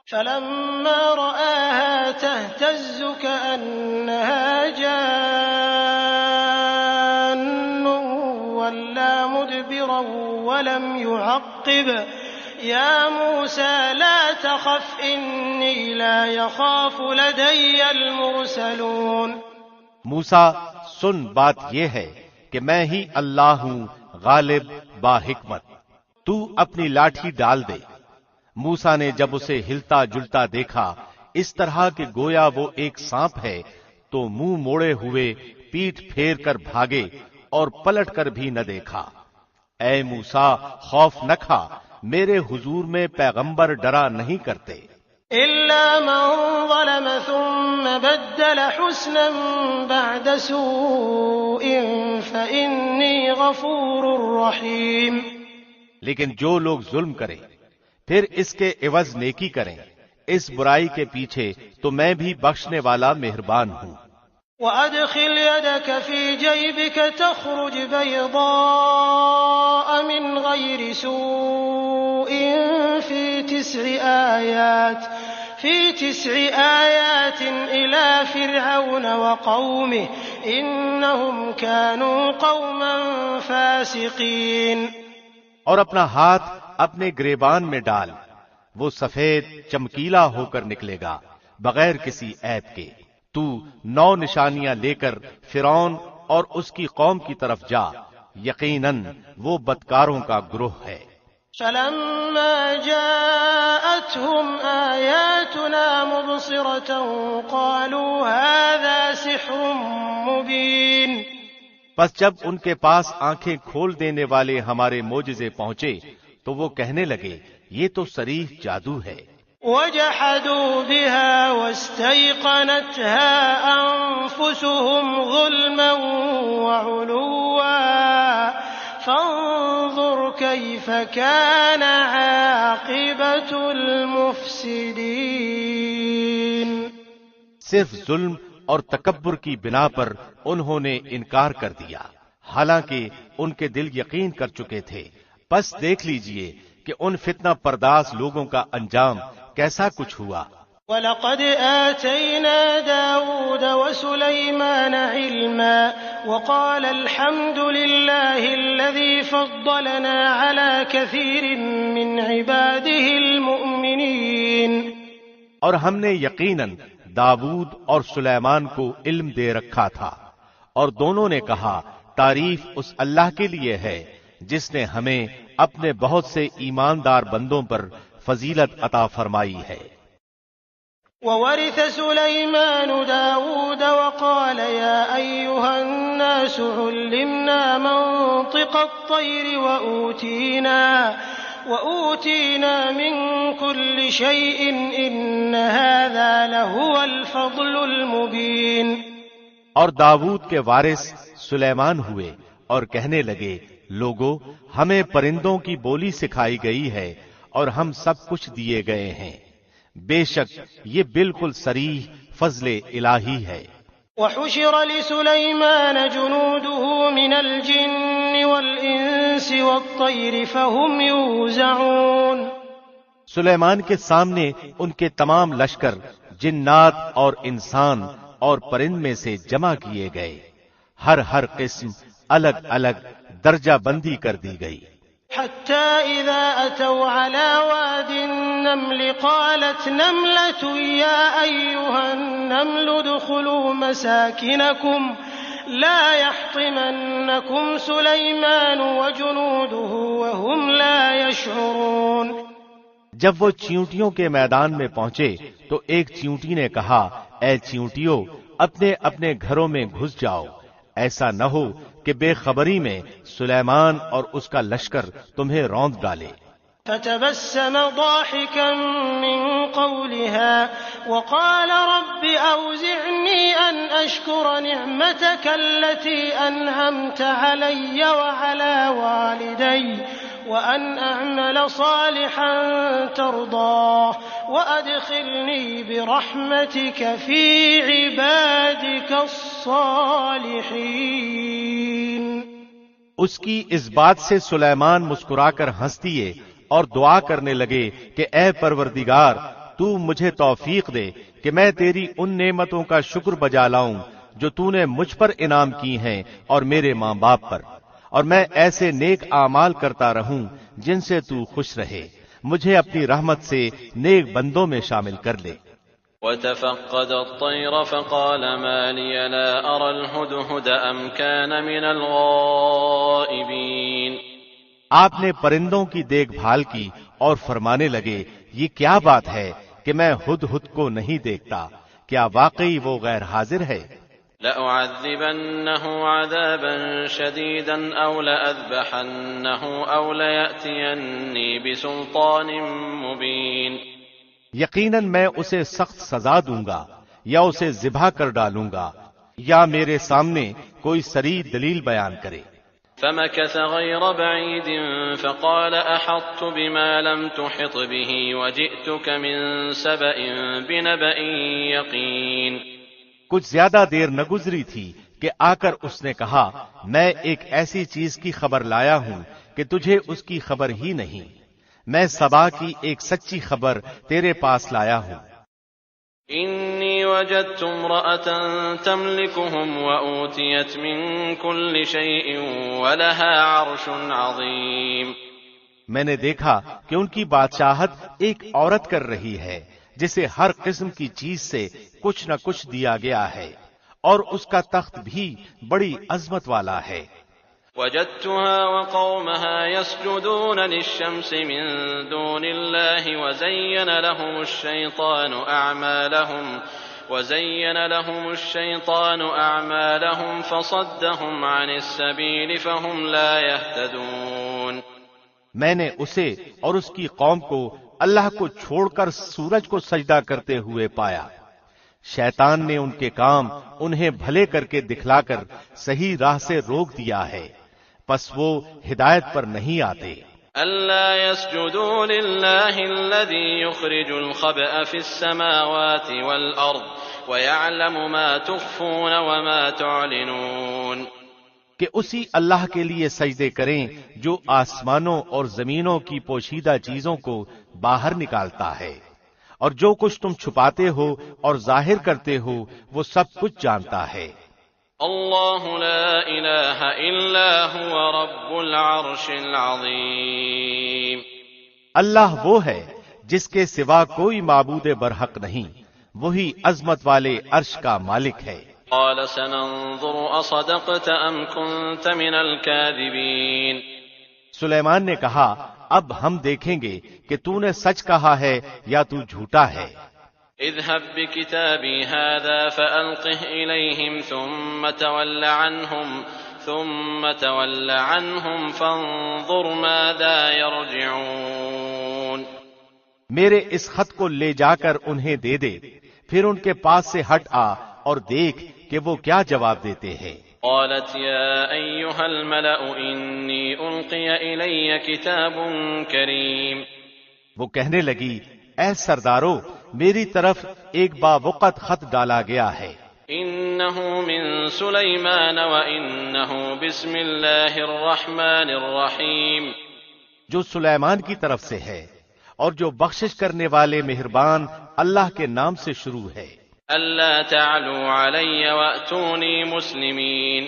S4: فلما رآها تهتز كأنها جان ولا مدبرا ولم يعقب يا موسى لا تخف إني لا يخاف لدي المرسلون۔
S2: موسیٰ سن بات یہ ہے کہ میں ہی اللہ ہوں غالب با حکمت، تو اپنی لاٹھی ڈال دے۔ موسیٰ نے جب اسے ہلتا جلتا دیکھا اس طرح کہ گویا وہ ایک سانپ ہے تو منہ موڑے ہوئے پیٹھ پھیر کر بھاگے اور پلٹ کر بھی نہ دیکھا۔ اے موسیٰ خوف نہ کھا، میرے حضور میں پیغمبر ڈرا نہیں کرتے۔
S4: إلا من ظلم ثم بدل حسنا بعد سوء فإني غفور رحيم۔
S2: لیکن جو لوگ ظلم کریں پھر اس کے عوض نیکی کریں اس برائی کے پیچھے تو میں بھی بخشنے والا مہربان ہوں۔
S4: وأدخل يدك في جيبك تخرج بيضاء من غير سوء في 9 آيات إلى فرعون وقومه إنهم كانوا قوما فاسقين۔
S2: اور اپنا ہاتھ اپنے گریبان میں ڈال، وہ سفید چمکیلا ہو کر نکلے گا بغیر کسی عیب کے۔ تو 9 نشانیاں لے کر فرعون اور اس کی قوم کی طرف جا، یقیناً وہ بدکاروں کا گروہ ہے۔
S4: فلما جاءتهم آياتنا مبصرة قالوا هذا سحر مبين۔
S2: پس جب ان کے پاس آنکھیں کھول دینے والے ہمارے معجزے پہنچے تو وہ کہنے لگے یہ تو صریح جادو ہے۔
S4: وجحدوا بها واستيقنتها أنفسهم ظلما وعلوا فانظر كيف كان عاقبة المفسدين۔
S2: صرف ظلم اور تکبر کی بنا پر انہوں نے انکار کر دیا، حالانکہ ان کے دل یقین کر چکے تھے۔ بس دیکھ لیجئے کہ ان فتنہ پرداز لوگوں کا انجام کیسا کچھ ہوا۔
S4: وَلَقَدْ آتَيْنَا دَاوُودَ وَسُلَيْمَانَ عِلْمًا وَقَالَ الْحَمْدُ لِلَّهِ الَّذِي فَضَّلَنَا عَلَى كَثِيرٍ مِّنْ عِبَادِهِ الْمُؤْمِنِينَ۔
S2: اور ہم نے یقیناً داود اور سلیمان کو علم دے رکھا تھا، اور دونوں نے کہا تعریف اس اللہ کے لیے ہے جس نے ہمیں اپنے بہت سے ایماندار بندوں پر فضیلت عطا فرمائی ہے۔
S4: وَوَرِثَ سُلَيْمَانُ دَاوُودَ وَقَالَ يَا أَيُّهَا النَّاسُ عُلِّمْنَا مَنطِقَ الطَّيْرِ وَأُوتِينَا مِن كُلِّ شَيْءٍ إِنَّ هَذَا لَهُوَ الْفَضْلُ الْمُبِينُ۔
S2: اور داود کے وارث سلیمان ہوئے اور کہنے لگے لوگو ہمیں پرندوں کی بولی سکھائی گئی ہے اور ہم سب کچھ دیے گئے ہیں، بے شک یہ بالکل صریح فضل الہی ہے۔
S4: وحشر لسليمان جنوده من الجن والإنس والطير فهم يوزعون۔
S2: سلیمان کے سامنے ان کے تمام لشکر جنات اور انسان اور پرند میں سے جمع کیے گئے، ہر قسم الگ الگ درجہ بندی کر دی گئی۔
S4: حتى إذا أتوا على واد النمل قالت نملة يا أيها النمل ادخلوا مساكنكم لا يحطمنكم سليمان وجنوده وهم لا يشعرون۔
S2: جب وہ چیونٹیوں کے میدان میں پہنچے تو ایک چیونٹی نے کہا اے چیونٹیوں اپنے اپنے گھروں میں گھس جاؤ، ایسا نہ ہو کہ بے خبری میں سلیمان اور اس کا لشکر تمہیں روند ڈالے۔
S4: فتبسم ضاحكا من قولها وقال رب أوزعني أن أشكر نعمتك التي أنعمت علي وعلى والدي وأن أعمل صالحا ترضاه وأدخلني برحمتك في عبادك الصالحين۔
S2: اس کی اس بات سے سلیمان مسکرا کر ہنس دیے اور دعا کرنے لگے کہ اے پروردگار تو مجھے توفیق دے کہ میں تیری ان نعمتوں کا شکر بجا لاؤں جو تو نے مجھ پر انعام کی ہیں اور میرے ماں باپ پر، اور میں ایسے نیک اعمال کرتا رہوں جن سے تو خوش رہے. مجھے اپنی رحمت سے نیک بندوں میں شامل کر لے.
S3: وتفقد الطير فقال ما لي لا أرى الهدهد أم كان من الغائبين.
S2: آپ نے پرندوں کی دیکھ بھال کی اور فرمانے لگے یہ کیا بات ہے کہ میں ہدہد کو نہیں دیکھتا، کیا واقعی وہ غیر حاضر ہے؟
S3: لأعذبنه عذابا شديدا أو لأذبحنه أو ليأتيني بسلطان مبين.
S2: یقیناً میں اسے سخت سزا دوں گا یا اسے ذبح کر ڈالوں گا یا میرے سامنے کوئی صریح دلیل بیان کرے.
S3: فمكث غير بعيد فقال أحطت بما لم تحط به وجئتك من سبأ بنبأ يقين.
S2: کچھ زیادہ دیر نہ گزری تھی کہ آ کر اس نے کہا میں ایک ایسی چیز کی خبر لایا ہوں کہ تجھے اس کی خبر ہی نہیں. میں سبا کی ایک سچی خبر تیرے پاس لایا ہوں.
S3: انی وجدت امرأة تملکهم وأوتیت من كل شيء ولها عرش عظیم.
S2: میں نے دیکھا کہ ان کی بادشاہت ایک عورت کر رہی ہے جسے ہر قسم کی چیز سے کچھ نہ کچھ دیا گیا ہے اور اس کا تخت بھی بڑی عظمت والا ہے.
S3: وجدتها وقومها يسجدون للشمس من دون الله وزين لهم الشيطان أعمالهم فصدهم عن السبيل فهم لا يهتدون.
S2: میں نے اسے اور اس کی قوم کو اللہ کو چھوڑ کر سورج کو سجدہ کرتے ہوئے پایا. شیطان نے ان کے کام انہیں بھلے کر کے دکھلا کر صحیح راہ سے روک دیا ہے، پس وہ ہدایت پر نہیں آتے.
S3: ألا يسجدوا لله الذي يخرج الخبأ في السماوات والأرض ويعلم ما تخفون وما تعلنون.
S2: کہ اسی اللہ کے لیے سجدے کریں جو آسمانوں اور زمینوں کی پوشیدہ چیزوں کو باہر نکالتا ہے، اور جو کچھ تم چھپاتے ہو اور ظاہر کرتے ہو وہ سب کچھ جانتا ہے.
S3: اللہ لا الہ الا هو رب العرش العظیم.
S2: اللہ وہ ہے جس کے سوا کوئی معبود برحق نہیں، وہی عظمت والے عرش کا مالک ہے.
S3: قال سننظر اصدقت ام كنت من الكاذبین.
S2: سلیمان نے کہا اب ہم دیکھیں گے کہ تو نے سچ کہا ہے یا تو جھوٹا ہے.
S3: اذهب بكتابي هذا فألقه إليهم ثم تول عنهم فانظر ماذا يرجعون.
S2: میرے اس خط کو لے جا کر انہیں دے دے، پھر ان کے پاس سے ہٹ آ اور دیکھ کہ وہ کیا جواب دیتے ہیں.
S3: قالت يا أيها الملأ إني ألقي إلي كتاب كريم.
S2: وہ کہنے لگی اے سردارو میری طرف ایک باوقت خط ڈالا گیا ہے.
S3: إنه من سليمان وإنه بسم الله الرحمن الرحيم.
S2: جو سلیمان کی طرف سے ہے اور جو بخشش کرنے والے مہربان اللہ کے نام سے شروع ہے.
S3: ألا تعلوا علي وأتوني مسلمين.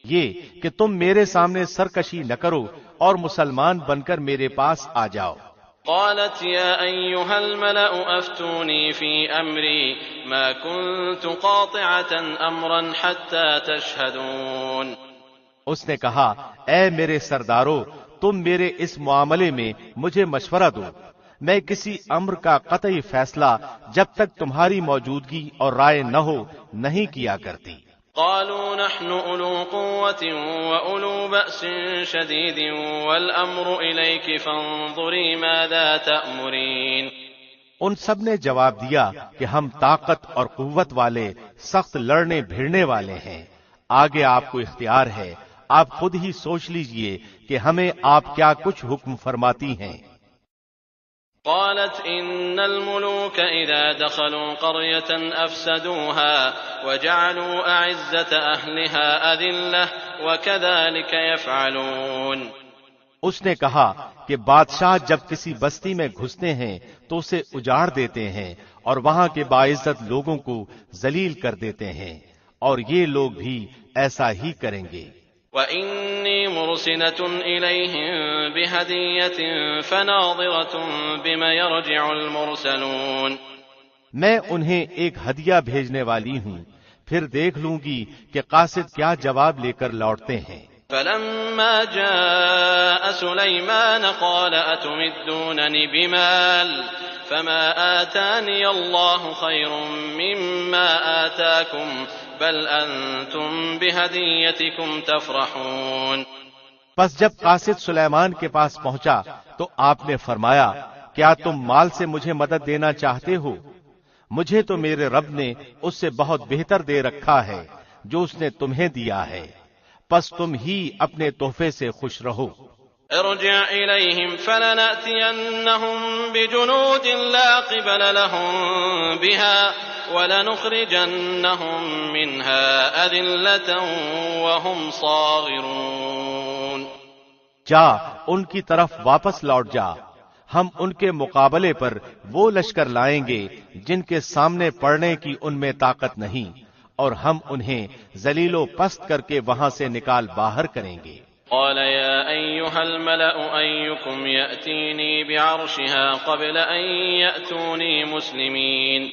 S2: یہ کہ تم میرے سامنے سرکشی نہ کرو اور مسلمان بن کر میرے پاس آ جاؤ.
S3: قالت يا أيها الملأ أفتوني في أمري ما كنت قاطعة أمرا حتى تشهدون.
S2: اس نے کہا اے میرے سردارو تم میرے اس معاملے میں مجھے مشورہ دو، میں کسی امر کا قطعی فیصلہ جب تک تمہاری موجودگی اور رائے نہ ہو نہیں کیا کرتی.
S3: قالوا نحن أولو قوة وأولو بأس شديد والأمر إليك فانظري ماذا تأمرين.
S2: ان سب نے جواب دیا کہ ہم طاقت اور قوت والے سخت لڑنے بھیڑنے والے ہیں، آگے آپ کو اختیار ہے، آپ خود ہی سوچ لیجئے کہ ہمیں آپ کیا کچھ حکم فرماتی ہیں.
S3: قالت إن الملوك إذا دخلوا قرية أفسدوها وجعلوا أعزة أهلها أذلة وكذلك يفعلون.
S2: اس نے کہا کہ بادشاہ جب کسی بستی میں گھستے ہیں تو اسے اجاڑ دیتے ہیں اور وہاں کے باعزت لوگوں کو ذلیل کر دیتے ہیں، اور یہ لوگ بھی ایسا ہی کریں گے.
S3: وَإِنِّي مُرْسِلَةٌ إِلَيْهِمْ بِهَدِيَّةٍ فَنَاظِرَةٌ بِمَ يَرْجِعُ الْمُرْسَلُونَ
S2: میں انہیں ایک ہدیہ بھیجنے والی ہوں، پھر دیکھ لوں گی کہ قاصد کیا جواب لے کر لوٹتے ہیں۔
S3: فَلَمَّا جَاءَ سُلَيْمَانَ قَالَ أَتُمِدُّونَنِ بِمَالٍ فَمَا آتَانِيَ اللَّهُ خَيْرٌ مِّمَّا آتَاكُمْ بَلْ أَنتُمْ بِهَدِيَّتِكُمْ تَفْرَحُونَ۔
S2: پس جب قاصد سلیمان کے پاس پہنچا تو آپ نے فرمایا، کیا تم مال سے مجھے مدد دینا چاہتے ہو؟ مجھے تو میرے رب نے اس سے بہت بہتر دے رکھا ہے جو اس نے تمہیں دیا ہے، پس تم ہی اپنے تحفے سے خوش رہو۔
S3: ارجع إليهم فلنأتينهم بجنود لا قبل لهم بها ولنخرجنهم منها أذلة وهم صاغرون۔
S2: جا ان کی طرف واپس لوٹ جا، ہم ان کے مقابلے پر وہ لشکر لائیں گے جن کے سامنے پڑنے کی ان میں طاقت نہیں، اور ہم انہیں ذلیل و پست کر کے وہاں سے نکال باہر کریں گے۔
S3: قال يا أيها الملأ أيكم يأتيني بعرشها قبل أن يأتوني مسلمين۔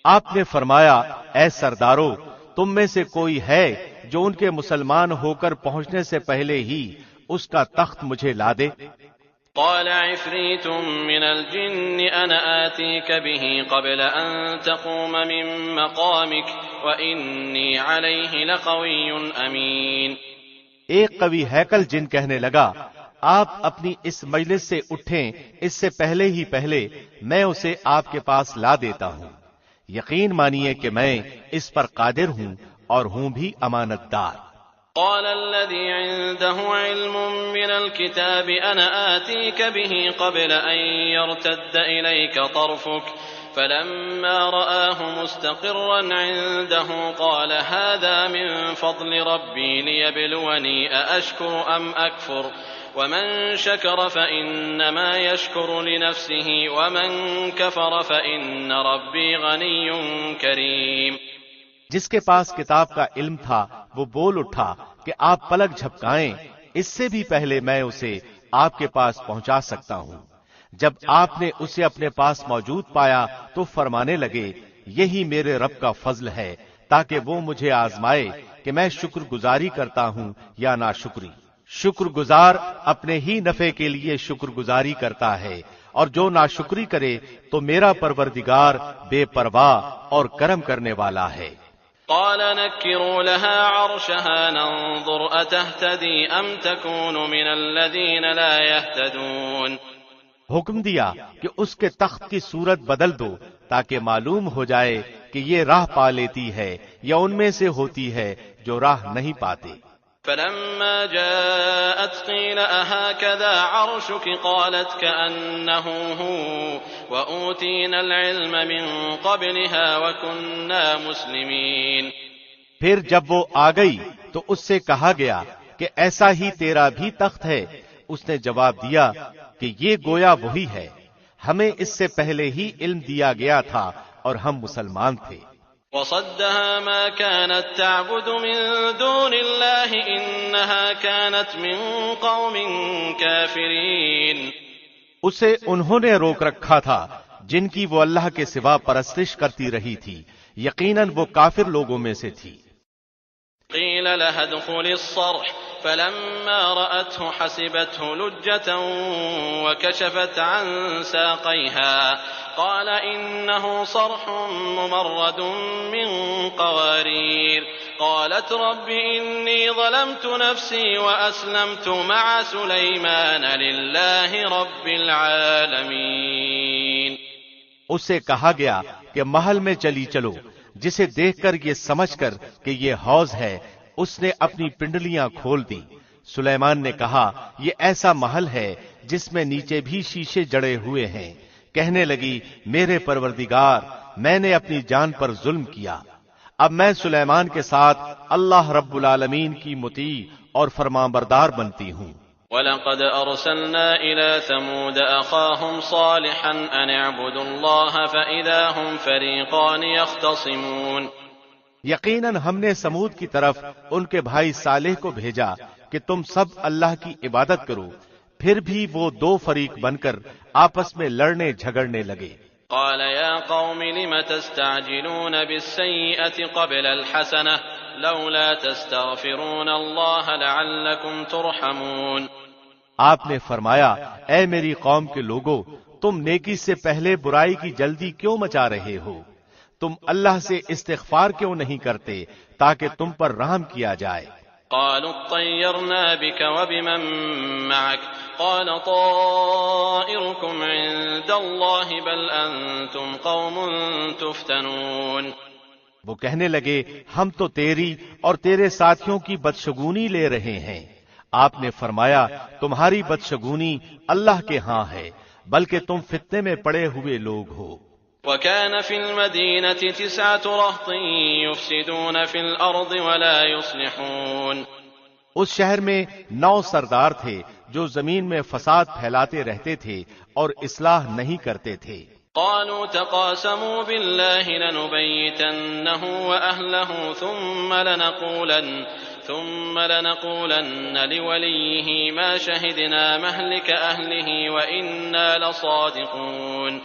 S2: آپ نے فرمایا، اے سردارو، تم میں سے کوئی ہے جو ان کے مسلمان ہو کر پہنچنے سے پہلے ہی اس کا تخت مجھے لا دے؟
S3: قال عفريت من الجن أنا آتيك به قبل أن تقوم من مقامك وإني عليه لقوي أمين۔
S2: ایک قوی ہیکل جن کہنے لگا، آپ اپنی اس مجلس سے اٹھیں، اس سے پہلے ہی پہلے میں اسے آپ کے پاس لا دیتا ہوں۔ یقین مانیے کہ میں اس پر قادر ہوں اور ہوں بھی امانت دار۔
S3: قال الذي عنده علم من الكتاب أنا آتيك به قبل أن يرتد إليك طرفك فلما رآه مستقرا عنده قال هذا من فضل ربي ليبلوني أأشكر أم أكفر ومن شكر فإنما يشكر لنفسه ومن كفر فإن ربي غني كريم۔
S2: جس کے پاس کتاب کا علم تھا وہ بول اٹھا کہ آپ پلک جھپکائیں، اس سے بھی پہلے میں اسے آپ کے پاس پہنچا سکتا ہوں۔ جب آپ نے اسے اپنے پاس موجود پایا تو فرمانے لگے، یہی میرے رب کا فضل ہے تاکہ وہ مجھے آزمائے کہ میں شکر گزاری کرتا ہوں یا ناشکری۔ شکر گزار اپنے ہی نفع کے لیے شکر گزاری کرتا ہے، اور جو ناشکری کرے تو میرا پروردگار بے پرواہ اور کرم کرنے والا ہے۔
S3: قال نكروا لها عرشها ننظر أتهتدي أم تكون من الذين لا يهتدون۔
S2: حکم دیا کہ اس کے تخت کی صورت بدل دو تاکہ معلوم ہو جائے کہ یہ راہ پا لیتی ہے یا ان میں سے ہوتی ہے جو راہ نہیں پاتے۔
S3: فلما جاءت قيل أهكذا عرشك قالت كأنه هو وأوتينا العلم من قبلها وكنا مسلمين۔
S2: پھر جب وہ آ گئی تو اس سے کہا گیا کہ ایسا ہی تیرا بھی تخت ہے۔ اس نے جواب دیا کہ یہ گویا وہی ہے، ہمیں اس سے پہلے ہی علم دیا گیا تھا اور ہم مسلمان تھے۔
S3: وصدها ما كانت تعبد من دون الله إنها كانت من قوم كافرين۔
S2: اسے انہوں نے روک رکھا تھا جن کی وہ اللہ کے سوا پرستش کرتی رہی تھی، یقیناً وہ کافر لوگوں میں سے تھی۔
S3: قيل لها ادخل الصرح فلما رأته حسبته لجة وكشفت عن ساقيها قال إنه صرح ممرد من قوارير قالت رب إني ظلمت نفسي وأسلمت مع سليمان لله رب العالمين۔
S2: اسے کہا گیا کہ محل میں چلی چلو، جسے دیکھ کر یہ سمجھ کر کہ یہ حوض ہے اس نے اپنی پنڈلیاں کھول دی۔ سلیمان نے کہا، یہ ایسا محل ہے جس میں نیچے بھی شیشے جڑے ہوئے ہیں۔ کہنے لگی، میرے پروردگار، میں نے اپنی جان پر ظلم کیا، اب میں سلیمان کے ساتھ اللہ رب العالمین کی مطیع اور فرمانبردار بنتی ہوں۔
S3: وَلَقَدْ أَرْسَلْنَا إِلَى ثَمُودَ أَخَاهُمْ صَالِحًا أَنِ اعْبُدُوا اللَّهَ فَإِذَا هُمْ فَرِيقَانِ يَخْتَصِمُونَ۔
S2: یقیناً ہم نے سمود کی طرف ان کے بھائی صالح کو بھیجا کہ تم سب اللہ کی عبادت کرو، پھر بھی وہ دو فریق بن کر آپس میں لڑنے جھگڑنے لگے۔
S3: قال يا قوم لم تستعجلون بالسيئة قبل الحسنة لولا تستغفرون الله لعلكم ترحمون۔
S2: آپ نے فرمایا، اے میری قوم کے لوگو، تم نیکی سے پہلے برائی کی جلدی کیوں مچا رہے ہو؟ تم اللہ سے استغفار کیوں نہیں کرتے تاکہ تم پر رحم کیا جائے؟
S3: قالوا اطيرنا بك وبمن معك قال طائركم عند الله بل أنتم قوم تفتنون۔
S2: وہ کہنے لگے، ہم تو تیری اور تیرے ساتھیوں کی بدشگونی لے رہے ہیں۔ آپ نے فرمایا، تمہاری بدشگونی اللہ کے ہاں ہے، بلکہ تم فتنے میں پڑے ہوئے لوگ ہو۔
S3: وكان في المدينة 9 رهط يفسدون في الأرض ولا يصلحون۔
S2: اس شہر میں 9 سردار تھے جو زمین میں فساد پھیلاتے رہتے تھے اور اصلاح نہیں کرتے تھے۔
S3: قالوا تقاسموا بالله لنبيتنه وأهله ثم لنقولن لوليه ما شهدنا مهلك أهله وإنا لصادقون۔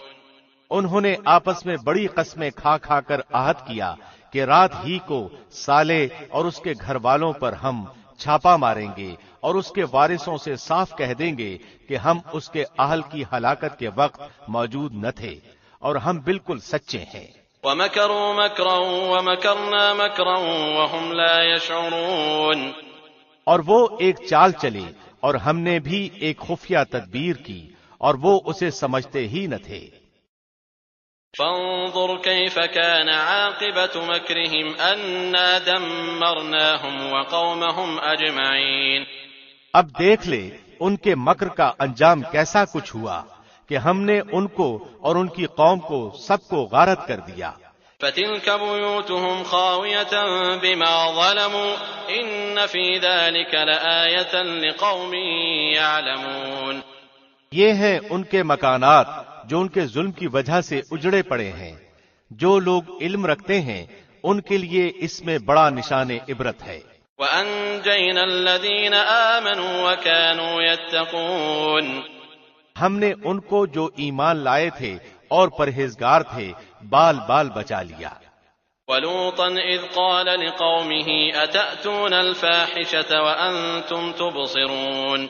S2: انہوں نے آپس میں بڑی قسمیں کھا کھا کر عہد کیا کہ رات ہی کو صالح اور اس کے گھر والوں پر ہم چھاپا ماریں گے اور اس کے وارثوں سے صاف کہہ دیں گے کہ ہم اس کے اہل کی ہلاکت کے وقت موجود نہ تھے اور ہم بالکل سچے ہیں۔
S3: وَمَكَرُوا مَكْرًا وَمَكَرْنَا مَكْرًا وَهُمْ لَا يَشْعُرُونَ۔
S2: اور وہ ایک چال چلی اور ہم نے بھی ایک خفیہ تدبیر کی اور وہ اسے سمجھتے ہی نہ تھے۔
S3: فانظر كيف كان عاقبة مكرهم أنا دمرناهم وقومهم أجمعين۔
S2: اب دیکھ لے ان کے مکر کا انجام کیسا کچھ ہوا کہ ہم نے ان کو اور ان کی قوم کو سب کو غارت کر دیا۔
S3: فتلك بيوتهم خاوية بما ظلموا إن في ذلك لآية لقوم يعلمون۔
S2: یہ ہیں ان کے مکانات جو ان کے ظلم کی وجہ سے اجڑے پڑے ہیں، جو لوگ علم رکھتے ہیں ان کے لیے اس میں بڑا نشان عبرت ہے۔
S3: وَأَنجَيْنَا الَّذِينَ آمَنُوا وَكَانُوا يَتَّقُونَ۔
S2: ہم نے ان کو جو ایمان لائے تھے اور پرہیزگار تھے بال بال بچا لیا۔
S3: وَلُوطًا إِذْ قَالَ لِقَوْمِهِ أَتَأْتُونَ الْفَاحِشَةَ وَأَنْتُمْ تُبْصِرُونَ۔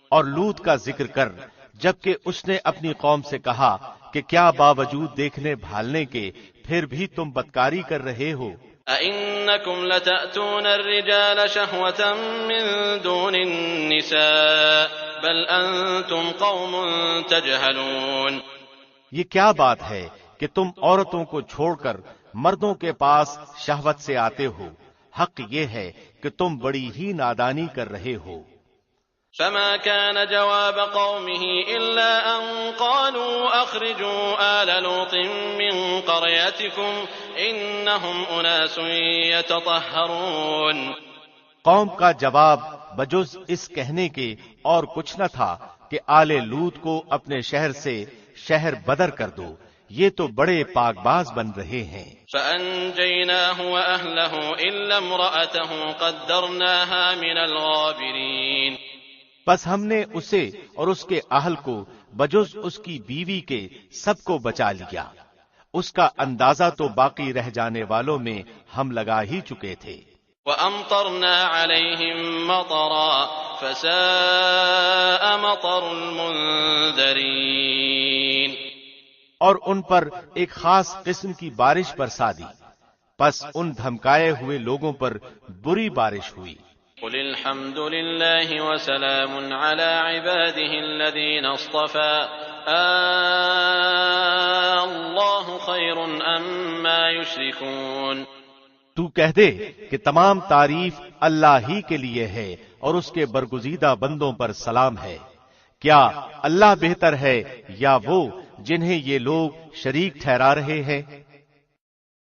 S2: اور لوط کا ذکر کر جبکہ اس نے اپنی قوم سے کہا کہ کیا باوجود دیکھنے بھالنے کے پھر بھی تم بدکاری کر رہے ہو؟
S3: أَإِنَّكُمْ لَتَأْتُونَ الرِّجَالَ شَهْوَةً مِّن دُونِ النِّسَاءِ بَلْ أَنْتُمْ قَوْمٌ تَجْهَلُونَ۔
S2: یہ کیا بات ہے کہ تم عورتوں کو چھوڑ کر مردوں کے پاس شہوت سے آتے ہو؟ حق یہ ہے کہ تم بڑی ہی نادانی کر رہے ہو۔
S3: فما كان جواب قومه إلا أن قالوا أخرجوا آل لوط من قريتكم إنهم أناس يتطهرون۔
S2: قوم کا جواب بجز اس کہنے کے اور کچھ نہ تھا کہ آل لوط کو اپنے شہر سے شہر بدر کر دو، یہ تو بڑے پاک باز بن رہے ہیں۔
S3: فأنجيناه وأهله إلا امرأته قدرناها من الغابرين۔
S2: بس ہم نے اسے اور اس کے اہل کو بجز اس کی بیوی کے سب کو بچا لیا، اس کا اندازہ تو باقی رہ جانے والوں میں ہم لگا ہی چکے تھے۔
S3: وَأَمْطَرْنَا عَلَيْهِمْ مَطَرًا فَسَاءَ مَطَرُ الْمُنذَرِينَ۔
S2: اور ان پر ایک خاص قسم کی بارش برسا دی، پس ان دھمکائے ہوئے لوگوں پر بری بارش ہوئی۔
S3: قُلِ الْحَمْدُ لِلَّهِ وَسَلَامٌ عَلَى عِبَادِهِ الَّذِينَ اصْطَفَى اللَّهُ خَيْرٌ أَمَّا يُشْرِكُونَ۔
S2: تو کہہ دے کہ تمام تعریف اللہ ہی کے لیے ہے اور اس کے برگزیدہ بندوں پر سلام ہے۔ کیا اللہ بہتر ہے یا وہ جنہیں یہ لوگ شریک ٹھہرا رہے ہیں؟